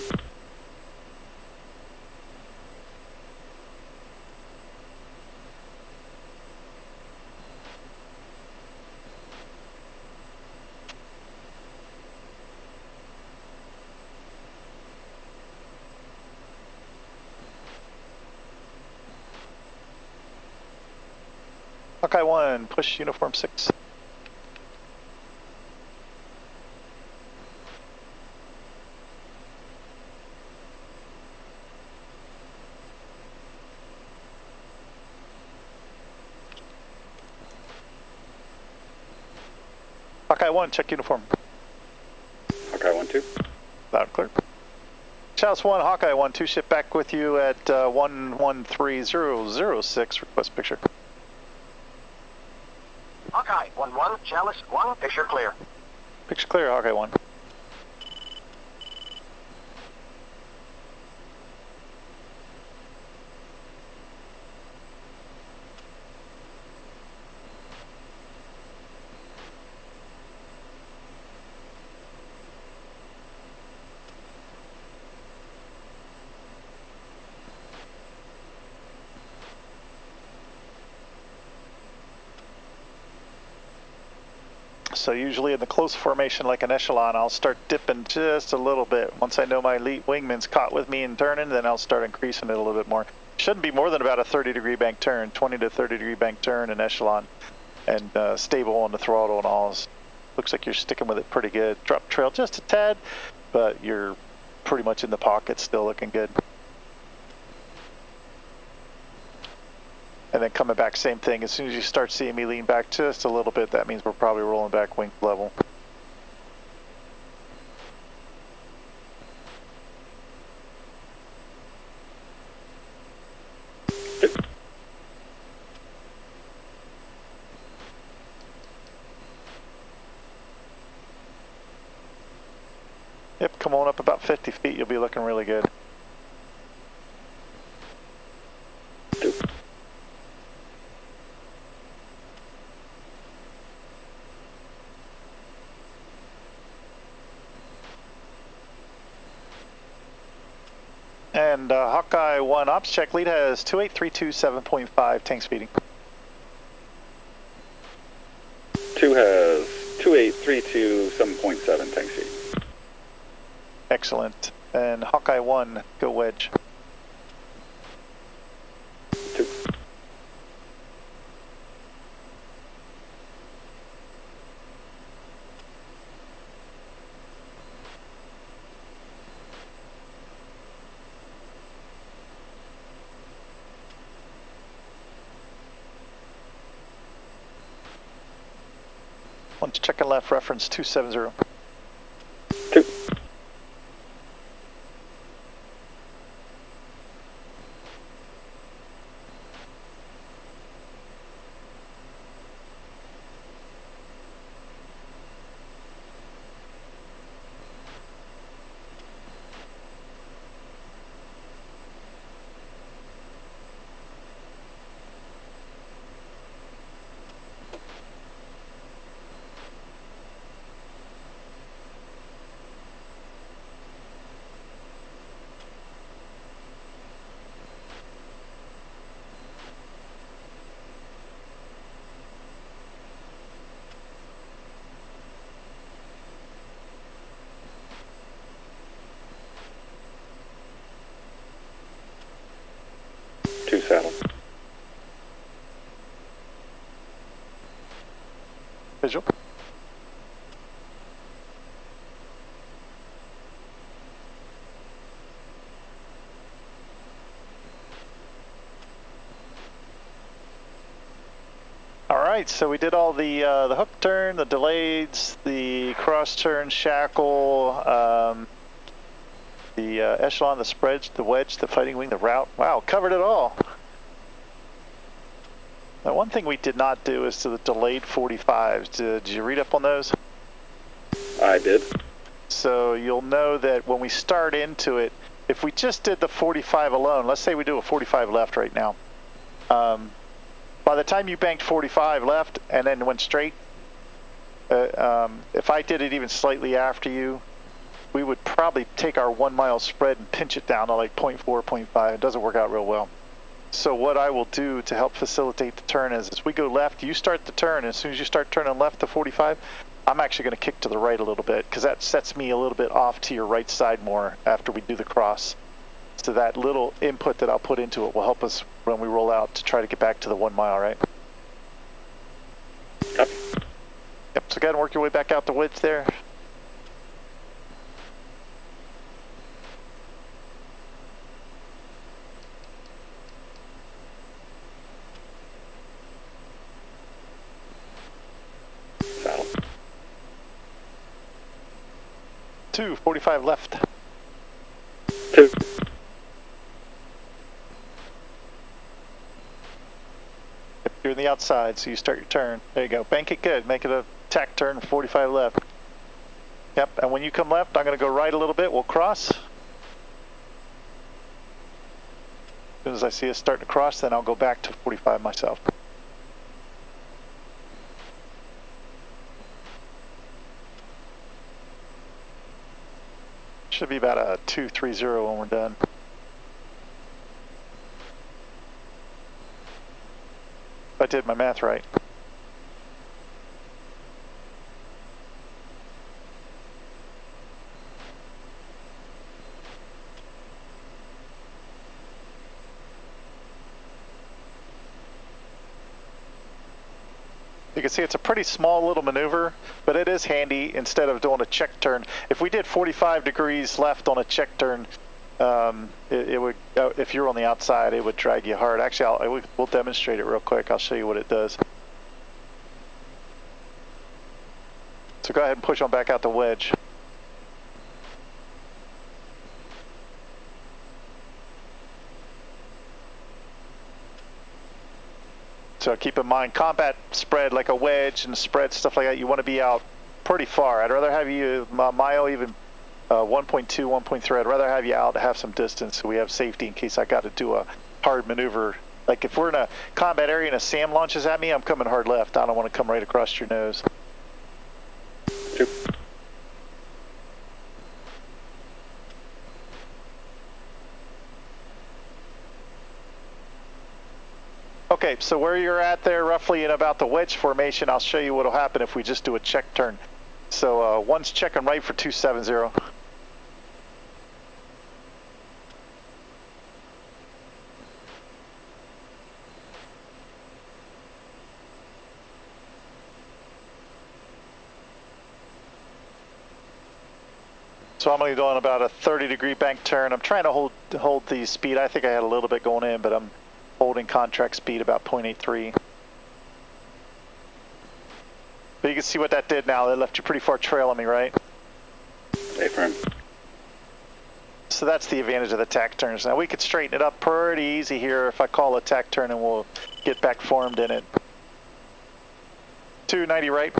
C: Hawkeye 1, push uniform 6. Hawkeye 1, check uniform.
B: Hawkeye 1-2.
C: Loud and clear. Chalice 1, Hawkeye 1, 2 ship back with you at 113006. Request picture.
A: Hawkeye 1-1, Chalice 1, picture clear.
C: Picture clear, Hawkeye 1. So usually in the close formation like an echelon, I'll start dipping just a little bit. Once I know my elite wingman's caught with me and turning, then I'll start increasing it a little bit more. Shouldn't be more than about a 30-degree bank turn, 20 to 30-degree bank turn and echelon, and stable on the throttle and all. Looks like you're sticking with it pretty good. Drop trail just a tad, but you're pretty much in the pocket, still looking good. And then coming back, same thing. As soon as you start seeing me lean back just a little bit, that means we're probably rolling back wing level. Yep, come on up about 50 feet, you'll be looking really good. And Hawkeye 1 ops check lead has 28327.5 tank speeding.
B: 2 has 28327.7 tank speed.
C: Excellent. And Hawkeye 1, go Wedge.
B: 2.
C: Once checking left, reference 270.
B: 2. Saddle.
C: Visual. All right, so we did all the hook turn, the delayeds, the cross turn, shackle, the echelon, the spreads, the wedge, the fighting wing, the route. Wow, covered it all. Now, one thing we did not do is to the delayed 45s. Did you read up on those?
B: I did.
C: So you'll know that when we start into it, if we just did the 45 alone, let's say we do a 45 left right now. By the time you banked 45 left and then went straight, if I did it even slightly after you, we would probably take our 1 mile spread and pinch it down to like 0.4, 0.5. It doesn't work out real well. So what I will do to help facilitate the turn is, as we go left, you start the turn, and as soon as you start turning left to 45, I'm actually going to kick to the right a little bit, because that sets me a little bit off to your right side more after we do the cross. So that little input that I'll put into it will help us when we roll out to try to get back to the 1 mile, right?
B: Yep.
C: Yep, so go ahead and work your way back out the wedge there.
B: Saddle.
C: 245 left.
B: 2.
C: You're in the outside, so you start your turn. There you go. Bank it good. Make it a tack turn, 45 left. Yep, and when you come left, I'm going to go right a little bit. We'll cross. As soon as I see us starting to cross, then I'll go back to 45 myself. Should be about a 230 when we're done. If I did my math right. You can see it's a pretty small little maneuver, but it is handy instead of doing a check turn. If we did 45 degrees left on a check turn, it would, if you're on the outside, it would drag you hard. Actually, we'll demonstrate it real quick. I'll show you what it does. So go ahead and push on back out the wedge. So keep in mind, combat spread like a wedge and spread, stuff like that, you want to be out pretty far. I'd rather have you, mile even 1.2, 1.3, I'd rather have you out to have some distance so we have safety in case I got to do a hard maneuver. Like if we're in a combat area and a SAM launches at me, I'm coming hard left. I don't want to come right across your nose.
B: Two.
C: Okay, so where you're at there, roughly in about the wedge formation, I'll show you what'll happen if we just do a check turn. So one's checking right for 270. So I'm only doing about a 30-degree bank turn. I'm trying to hold the speed. I think I had a little bit going in, but I'm holding contract speed about 0.83. But you can see what that did now. That left you pretty far trail on me, right?
B: A-frame.
C: So that's the advantage of the tack turns. Now we could straighten it up pretty easy here if I call a tack turn and we'll get back formed in it. 290 right.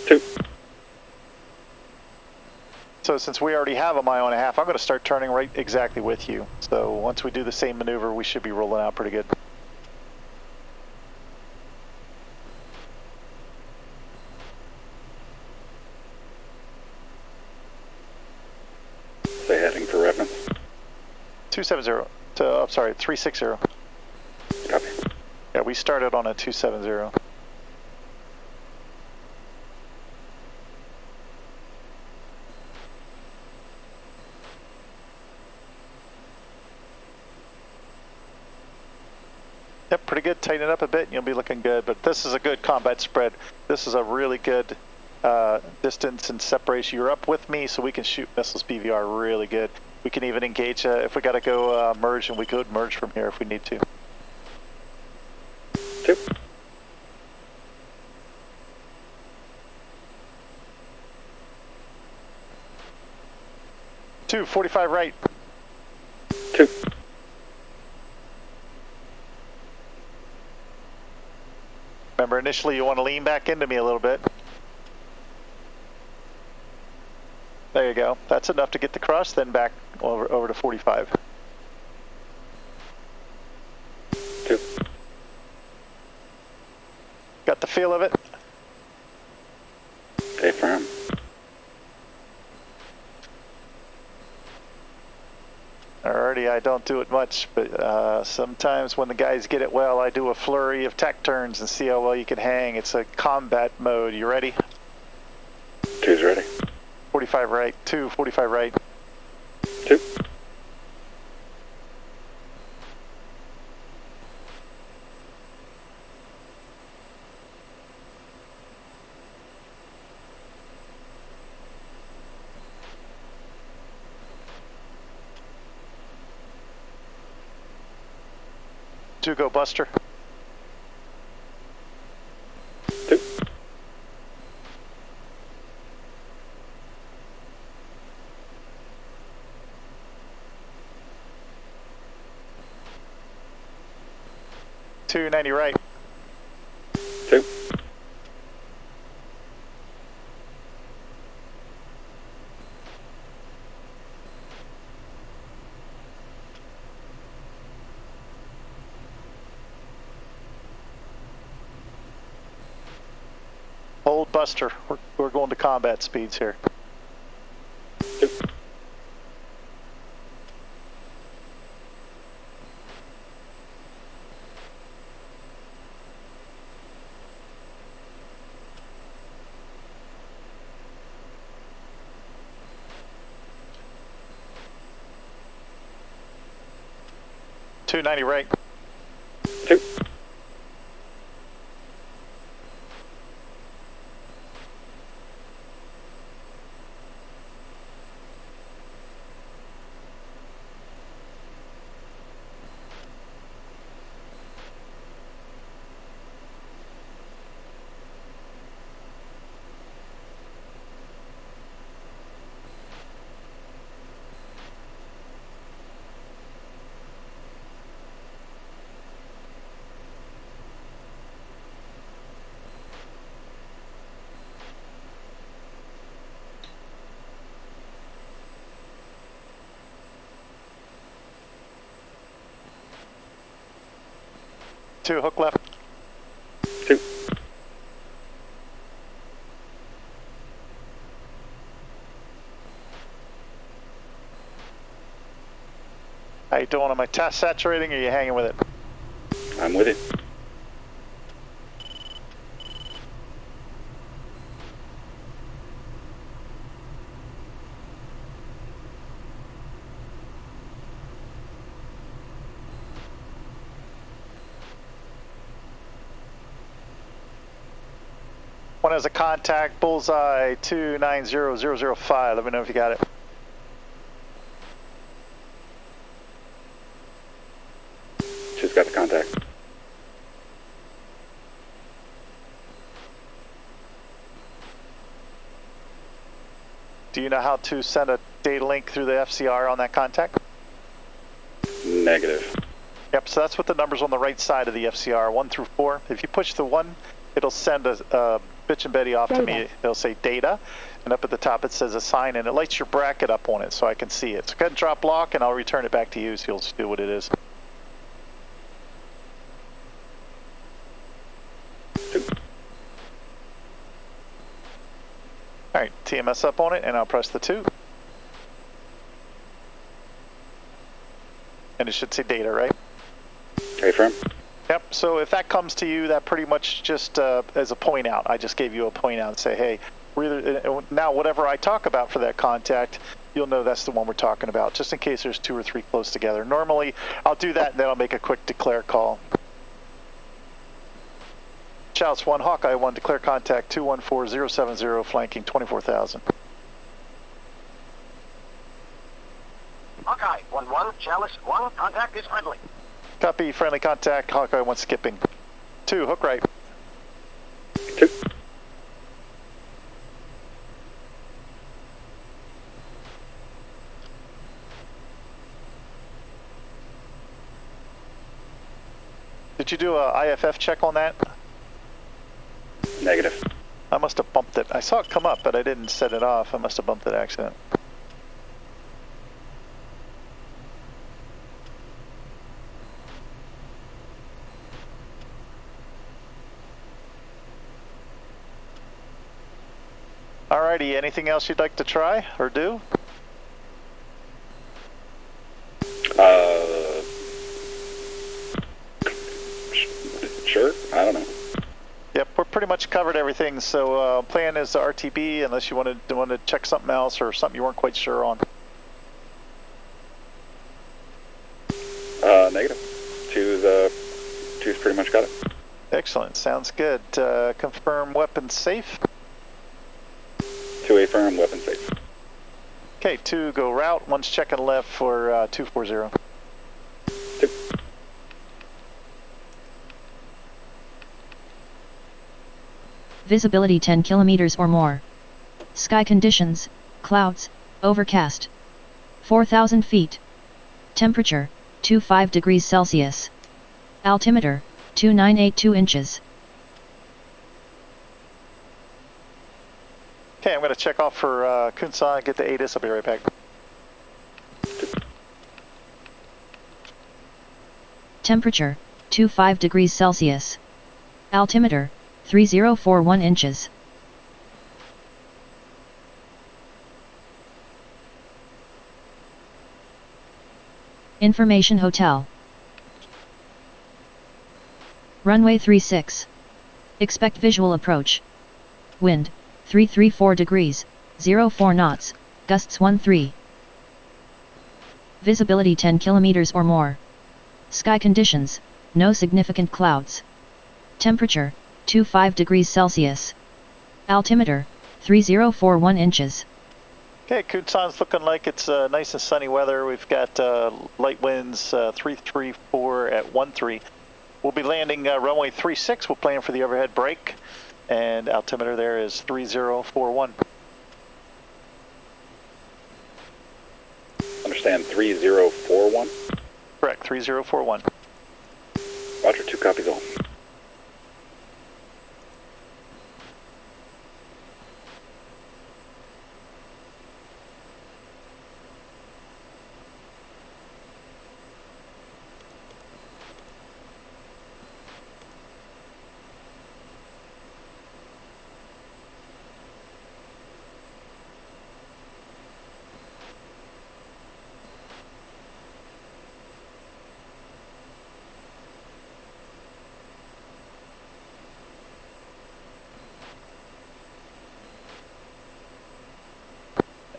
B: 2.
C: So since we already have a mile and a half, I'm going to start turning right exactly with you. So once we do the same maneuver, we should be rolling out pretty good.
B: Say heading for reference.
C: 270 to, I'm sorry, 360.
B: Copy.
C: Yeah, we started on a 270. Yep, pretty good. Tighten it up a bit and you'll be looking good. But this is a good combat spread. This is a really good distance and separation. You're up with me so we can shoot missiles BVR really good. We can even engage, if we got to go merge, and we could merge from here if we need to.
B: 2.
C: Two, 45 right.
B: 2.
C: Remember, initially you want to lean back into me a little bit. There you go. That's enough to get the cross, then back over to 45.
B: 2.
C: Got the feel of it?
B: A-frame.
C: Alrighty, I don't do it much, but sometimes when the guys get it well, I do a flurry of tack turns and see how well you can hang. It's a combat mode. You ready?
B: 2's ready.
C: 45 right, 2, 45 right.
B: 2.
C: Two, go Buster.
B: 2.
C: Two, 90 right.
B: 2.
C: Hold Buster. We're going to combat speeds here.
B: 2.
C: Two, 90 right.
B: 2.
C: 2, hook left.
B: 2.
C: How you doing? Am I test saturating or are you hanging with it?
B: I'm with it.
C: One has a contact, bullseye 290005. Let me know if you got it.
B: Just got the contact.
C: Do you know how to send a data link through the FCR on that contact?
B: Negative.
C: Yep, so that's what the numbers on the right side of the FCR, 1 through 4. If you push the 1, it'll send a bitch and Betty off to me. It'll say data, and up at the top it says assign, and it lights your bracket up on it so I can see it. So go ahead and drop lock, and I'll return it back to you so you'll see what it is. All right, TMS up on it, and I'll press the 2. And it should say data, right?
B: A-frame.
C: Yep, so if that comes to you, that pretty much just as a point out. I just gave you a point out and say, hey, now whatever I talk about for that contact, you'll know that's the one we're talking about, just in case there's 2 or 3 close together. Normally, I'll do that, and then I'll make a quick declare call. Shouts 1, Hawkeye 1, declare contact 214070, flanking 24,000.
A: Hawkeye 1-1, Chalice 1, contact is friendly.
C: Copy, friendly contact, Hawkeye 1 skipping. 2, hook right.
B: 2.
C: Did you do a IFF check on that?
B: Negative.
C: I must have bumped it. I saw it come up, but I didn't set it off. I must have bumped it accident. Alrighty, anything else you'd like to try or do?
B: Sure. I don't know.
C: Yep, we're pretty much covered everything. So plan is the RTB, unless you want to check something else or something you weren't quite sure on.
B: Negative. Two's pretty much got it.
C: Excellent, sounds good. Confirm weapon safe.
B: 2 A-firm, weapon safe.
C: Okay, 2 go route. 1's checking left for 240.
B: 2.
E: Visibility 10 kilometers or more. Sky conditions, clouds, overcast. 4,000 feet. Temperature, 25 degrees Celsius. Altimeter, 2982 inches.
C: Okay, I'm going to check off for Kunsan, get the ATIS. I'll be right back.
E: Temperature, 25 degrees Celsius. Altimeter, 3041 inches. Information Hotel. Runway 36. Expect visual approach. Wind, 334 degrees, 04 knots, gusts 13. Visibility 10 kilometers or more. Sky conditions, no significant clouds. Temperature, 25 degrees Celsius. Altimeter, 3041 inches.
C: Okay, Kunsan's looking like it's nice and sunny weather. We've got light winds 334 at 13. We'll be landing runway 36. We'll plan for the overhead brake, and altimeter there is 3041.
B: Understand 3041?
C: Correct, 3041.
B: Roger, 2 copies all.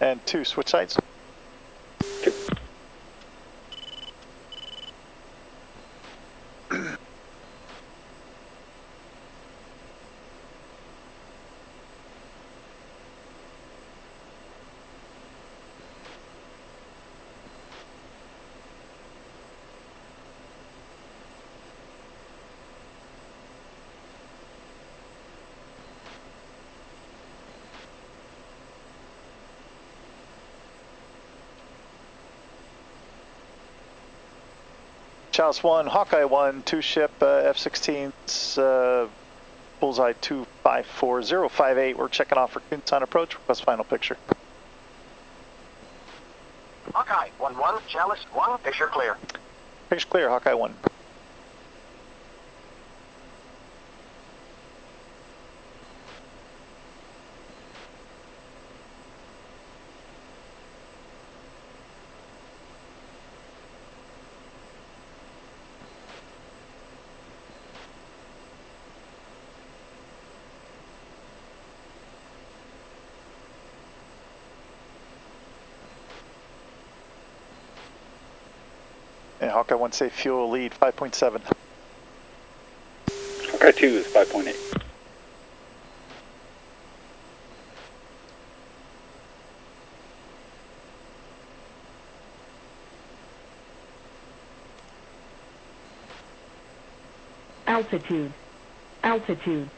C: And 2, switch sides. Chalice 1, Hawkeye 1, 2 ship, F-16s, Bullseye 254058. We're checking off for Kunsan approach. Request final picture.
A: Hawkeye 1-1, Chalice 1, picture clear.
C: Picture clear, Hawkeye 1. And Hawkeye 1 safe fuel lead 5.7.
B: Hawkeye 2 is 5.8.
F: Altitude. Altitude.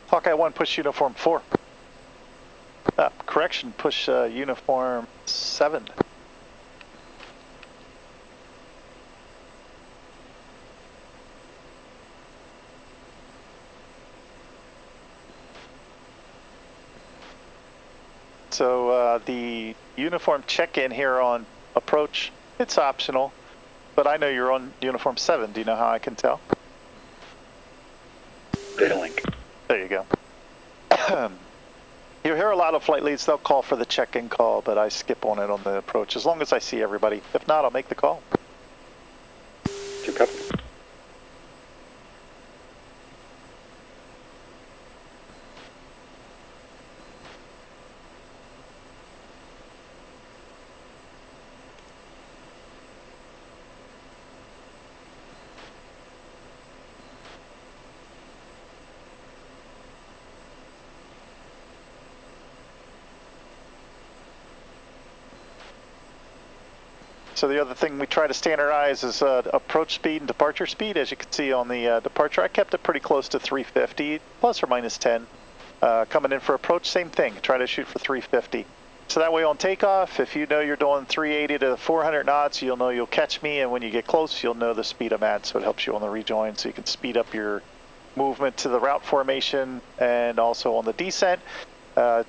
C: Hawkeye 1, push uniform 4. Correction, push uniform 7. So the uniform check-in here on approach, it's optional, but I know you're on uniform 7. Do you know how I can tell?
B: Data link.
C: There you go. You hear a lot of flight leads, they'll call for the check-in call, but I skip on it on the approach, as long as I see everybody. If not, I'll make the call.
B: 2 copy.
C: So the other thing we try to standardize is approach speed and departure speed. As you can see on the departure, I kept it pretty close to 350, plus or minus 10. Coming in for approach, same thing. Try to shoot for 350. So that way on takeoff, if you know you're doing 380 to 400 knots, you'll know you'll catch me, and when you get close, you'll know the speed I'm at, so it helps you on the rejoin, so you can speed up your movement to the route formation and also on the descent.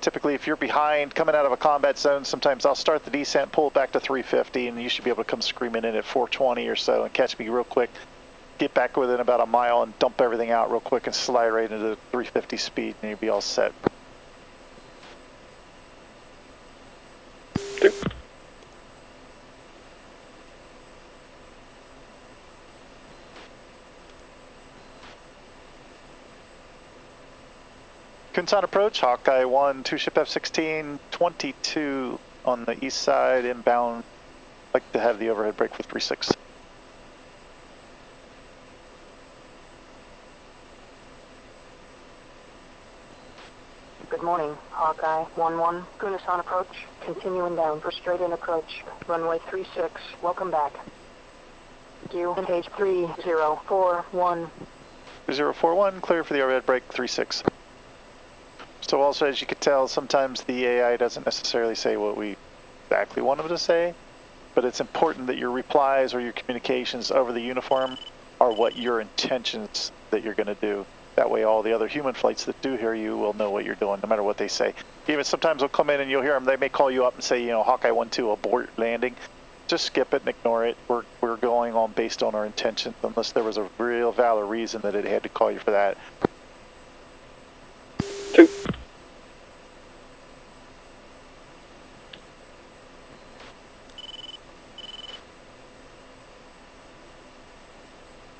C: Typically, if you're behind, coming out of a combat zone, sometimes I'll start the descent, pull it back to 350, and you should be able to come screaming in at 420 or so and catch me real quick. Get back within about a mile and dump everything out real quick and slide right into the 350 speed, and you'll be all set.
B: 2.
C: Kunsan approach, Hawkeye 1, 2 ship F-16, 22 on the east side, inbound. Like to have the overhead brake for 3-6.
D: Good morning, Hawkeye 1-1. Kunsan approach. Continuing down for straight-in approach. Runway 36. Welcome back. You engage 3041.
C: 3041, clear for the overhead break 36. So also, as you can tell, sometimes the AI doesn't necessarily say what we exactly want them to say, but it's important that your replies or your communications over the uniform are what your intentions that you're going to do. That way all the other human flights that do hear you will know what you're doing, no matter what they say. Even sometimes they'll come in and you'll hear them, they may call you up and say, you know, Hawkeye 1-2, abort landing. Just skip it and ignore it. We're going on based on our intentions, unless there was a real valid reason that it had to call you for that.
B: 2.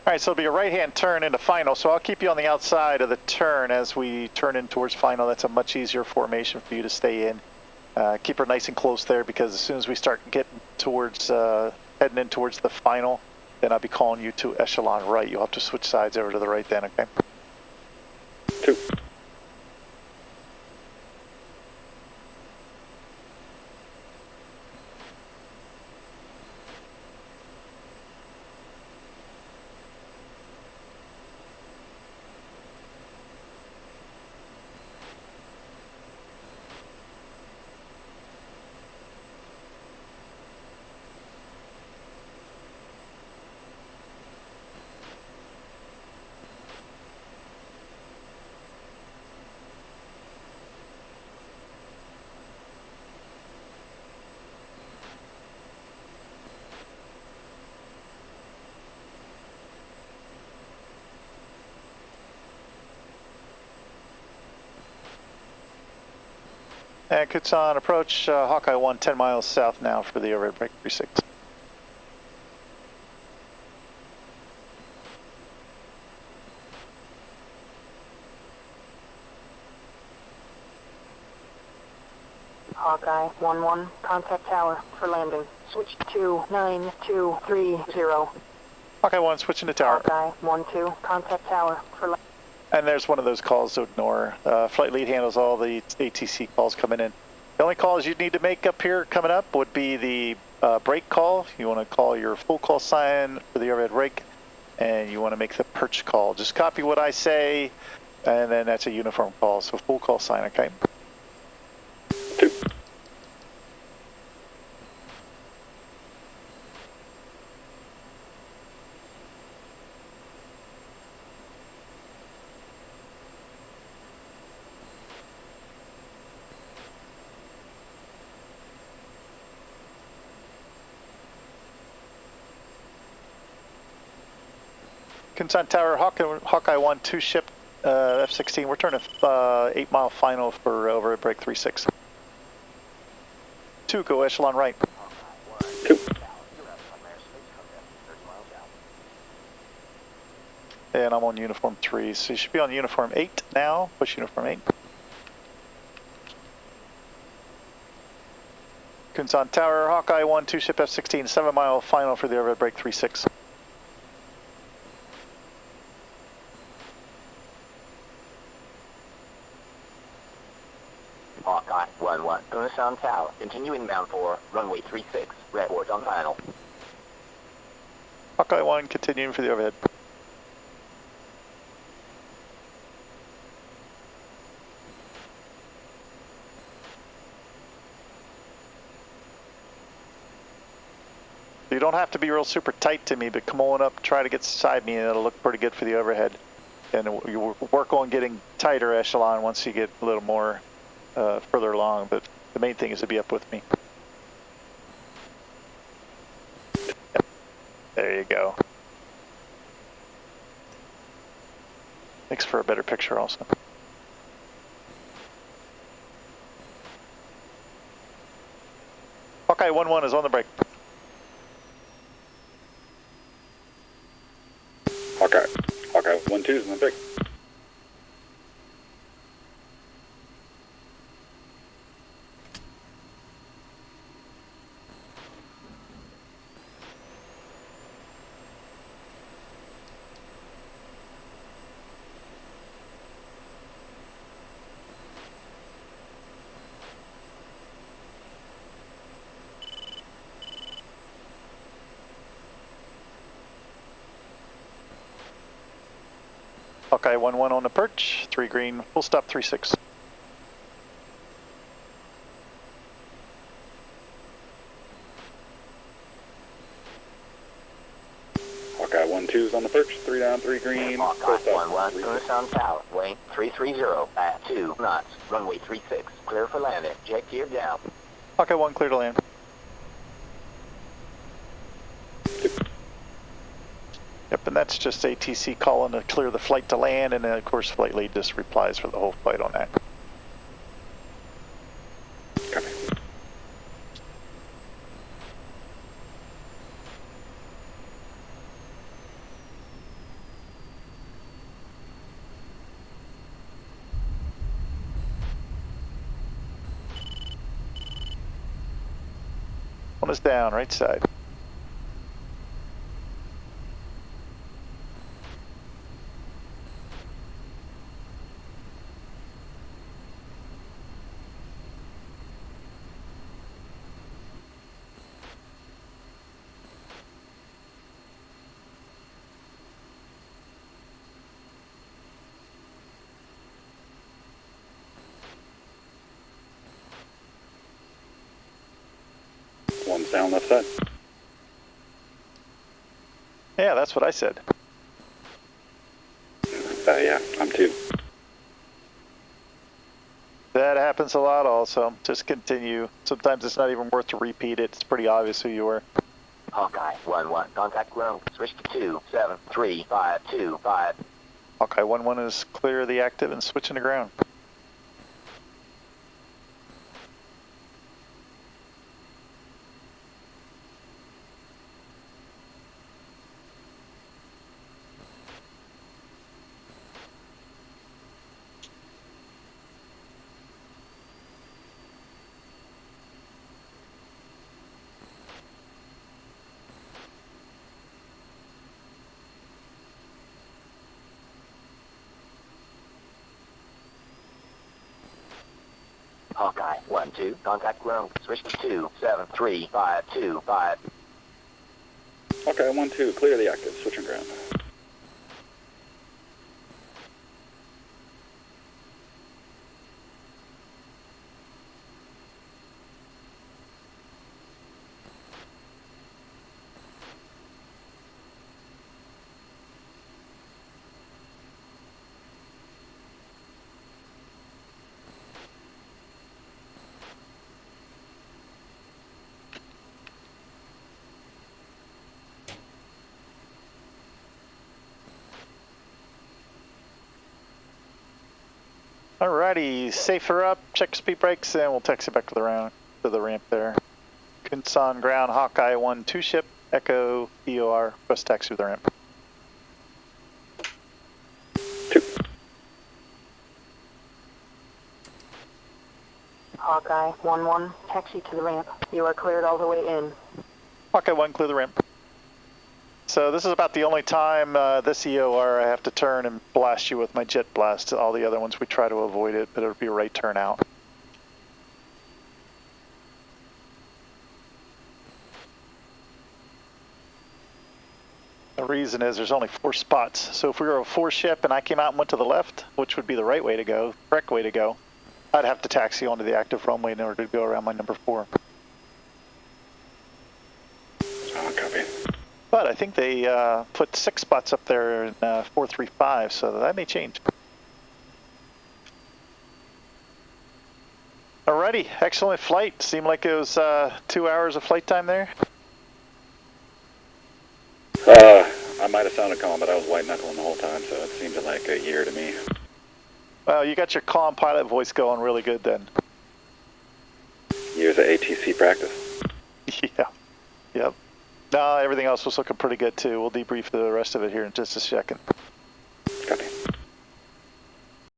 C: All right, so it'll be a right-hand turn into final, so I'll keep you on the outside of the turn as we turn in towards final. That's a much easier formation for you to stay in. Keep her nice and close there, because as soon as we start getting towards, heading in towards the final, then I'll be calling you to echelon right. You'll have to switch sides over to the right then, okay?
B: 2.
C: And Kunsan approach, Hawkeye 1, 10 miles south now for the overhead break 36.
D: Hawkeye 1-1. Contact tower for landing. Switch to 9230.
C: Hawkeye 1, switching to tower.
D: Hawkeye 1-2. Contact tower for landing.
C: And there's one of those calls to ignore. Flight lead handles all the ATC calls coming in. The only calls you need to make up here coming up would be the brake call. You want to call your full call sign for the overhead brake, and you want to make the perch call. Just copy what I say, and then that's a uniform call. So full call sign, okay?
B: 2.
C: Kunsan Tower, Hawkeye 1, 2 ship F-16. We're turning 8 mile final for overhead break 36. 2, go echelon right.
B: 2.
C: And I'm on uniform 3, so you should be on uniform 8 now. Push uniform 8. Kunsan Tower, Hawkeye 1, 2 ship F-16, 7 mile final for the overhead break 36.
A: Hawkeye 1-1. Kunsan Tower. Continuing bound for runway 36. Report on final.
C: Hawkeye 1, continuing for the overhead. You don't have to be real super tight to me, but come on up, try to get beside me, and it'll look pretty good for the overhead. And you work on getting tighter echelon once you get a little more further along, but the main thing is to be up with me. Yep. There you go. Makes for a better picture also. Hawkeye 1-1 is on the break.
B: Hawkeye 1-2 is in the break.
C: Hawkeye 1-1 on the perch, 3 green, full stop 3-6.
B: Hawkeye 1-2's on the perch, 3 down, 3 green, full
A: Hawkeye
B: stop.
A: 1-1, Kunsan Tower, Wayne 330 at 2 knots, runway 36, clear for landing, jet gear down.
C: Hawkeye 1 clear to land. Yep, and that's just ATC calling to clear the flight to land, and then of course flight lead just replies for the whole flight on that.
B: Copy.
C: One is down, right side.
B: One's down left side.
C: Yeah, that's what I said.
B: Yeah, I'm 2.
C: That happens a lot also. Just continue. Sometimes it's not even worth to repeat it. It's pretty obvious who you were.
A: Hawkeye 1-1, contact ground, switch to 2-7-3-5-2-5.
C: Hawkeye 1-1 is clear of the active and switching to ground.
A: Hawkeye 1-2, contact ground, switch to 2-7-3-5-2-5.
B: Hawkeye 1-2, clear the active, switching ground.
C: Alrighty, safer up, check speed brakes, and we'll taxi back to the ramp there. Kunsan ground, Hawkeye 1-2 ship, Echo, EOR, bus taxi to the ramp.
B: 2.
D: Hawkeye 1-1, taxi to the ramp. You are cleared all the way in.
C: Hawkeye 1, clear the ramp. So this is about the only time this EOR I have to turn and blast you with my jet blast. All the other ones we try to avoid it, but it'll be a right turn out. The reason is there's only 4 spots. So if we were a 4 ship and I came out and went to the left, which would be the right way to go, correct way to go, I'd have to taxi onto the active runway in order to go around my number 4.
B: Oh, copy.
C: But I think they put 6 spots up there in 435, so that may change. Alrighty, excellent flight. Seemed like it was 2 hours of flight time there.
B: I might have sounded calm, but I was white knuckling the whole time, so it seemed like a year to me.
C: Well, you got your calm pilot voice going really good then.
B: Years of ATC practice.
C: Yeah, yep. No, everything else was looking pretty good too. We'll debrief the rest of it here in just a second.